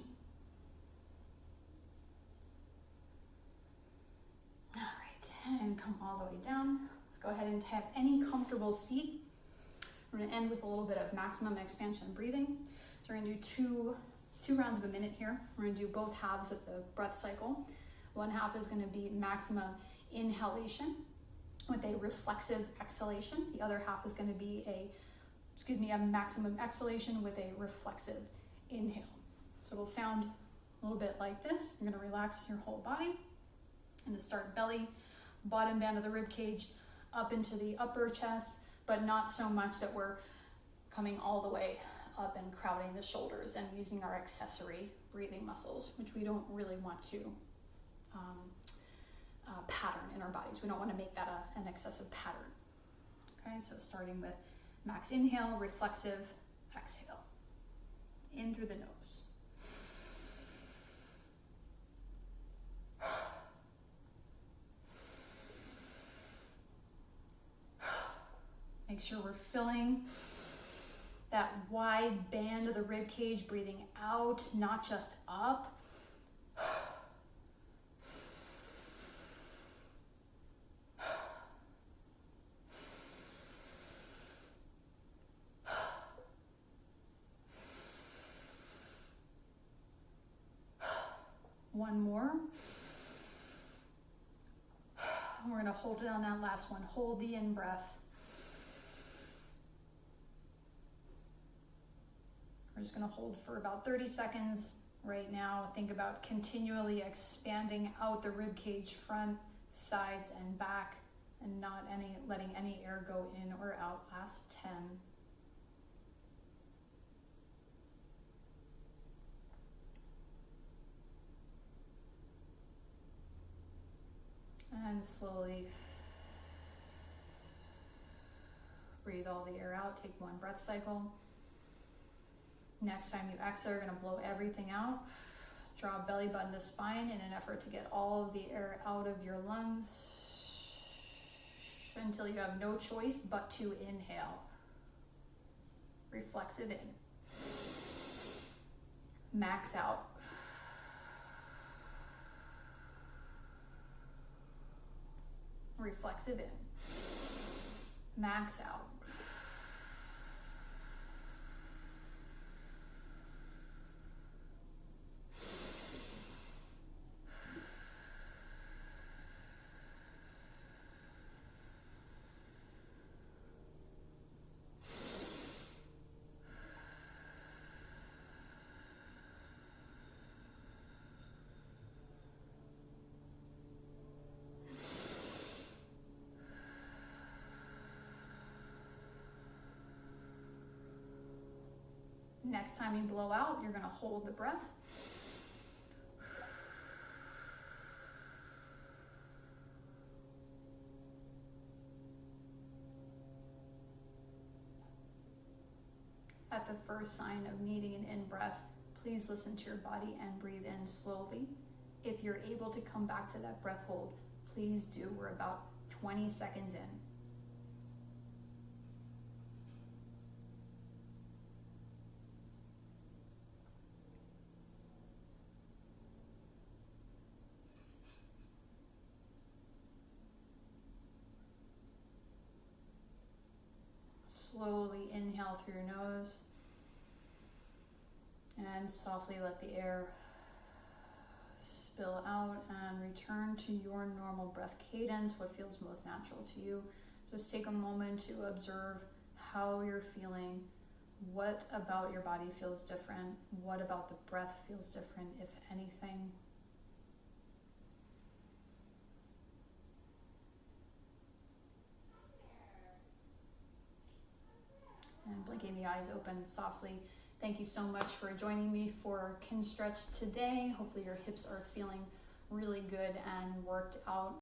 A: All right, and come all the way down. Let's go ahead and have any comfortable seat. We're going to end with a little bit of maximum expansion breathing. So we're going to do two rounds of a minute here. We're going to do both halves of the breath cycle. One half is going to be maximum inhalation with a reflexive exhalation. The other half is going to be a maximum exhalation with a reflexive inhale. So it'll sound a little bit like this. You're going to relax your whole body. And to start belly, bottom band of the rib cage, up into the upper chest, but not so much that we're coming all the way up and crowding the shoulders and using our accessory breathing muscles, which we don't really want to pattern in our bodies. We don't want to make that an excessive pattern. Okay, so starting with max inhale, reflexive exhale. In through the nose. Make sure we're filling that wide band of the rib cage, breathing out, not just up. One more. We're going to hold it on that last one. Hold the in-breath. We're just going to hold for about 30 seconds right now. Think about continually expanding out the rib cage, front, sides, and back, and not letting any air go in or out. Last 10. And slowly breathe all the air out. Take one breath cycle. Next time you exhale, you're going to blow everything out. Draw belly button to spine in an effort to get all of the air out of your lungs until you have no choice but to inhale. Reflexive in. Max out. Reflexive in. Max out. Next time you blow out, you're going to hold the breath. At the first sign of needing an in-breath, please listen to your body and breathe in slowly. If you're able to come back to that breath hold, please do. We're about 20 seconds in. Slowly inhale through your nose and softly let the air spill out and return to your normal breath cadence, what feels most natural to you. Just take a moment to observe how you're feeling, what about your body feels different, what about the breath feels different, if anything. And blinking the eyes open softly. Thank you so much for joining me for Kinstretch today. Hopefully your hips are feeling really good and worked out.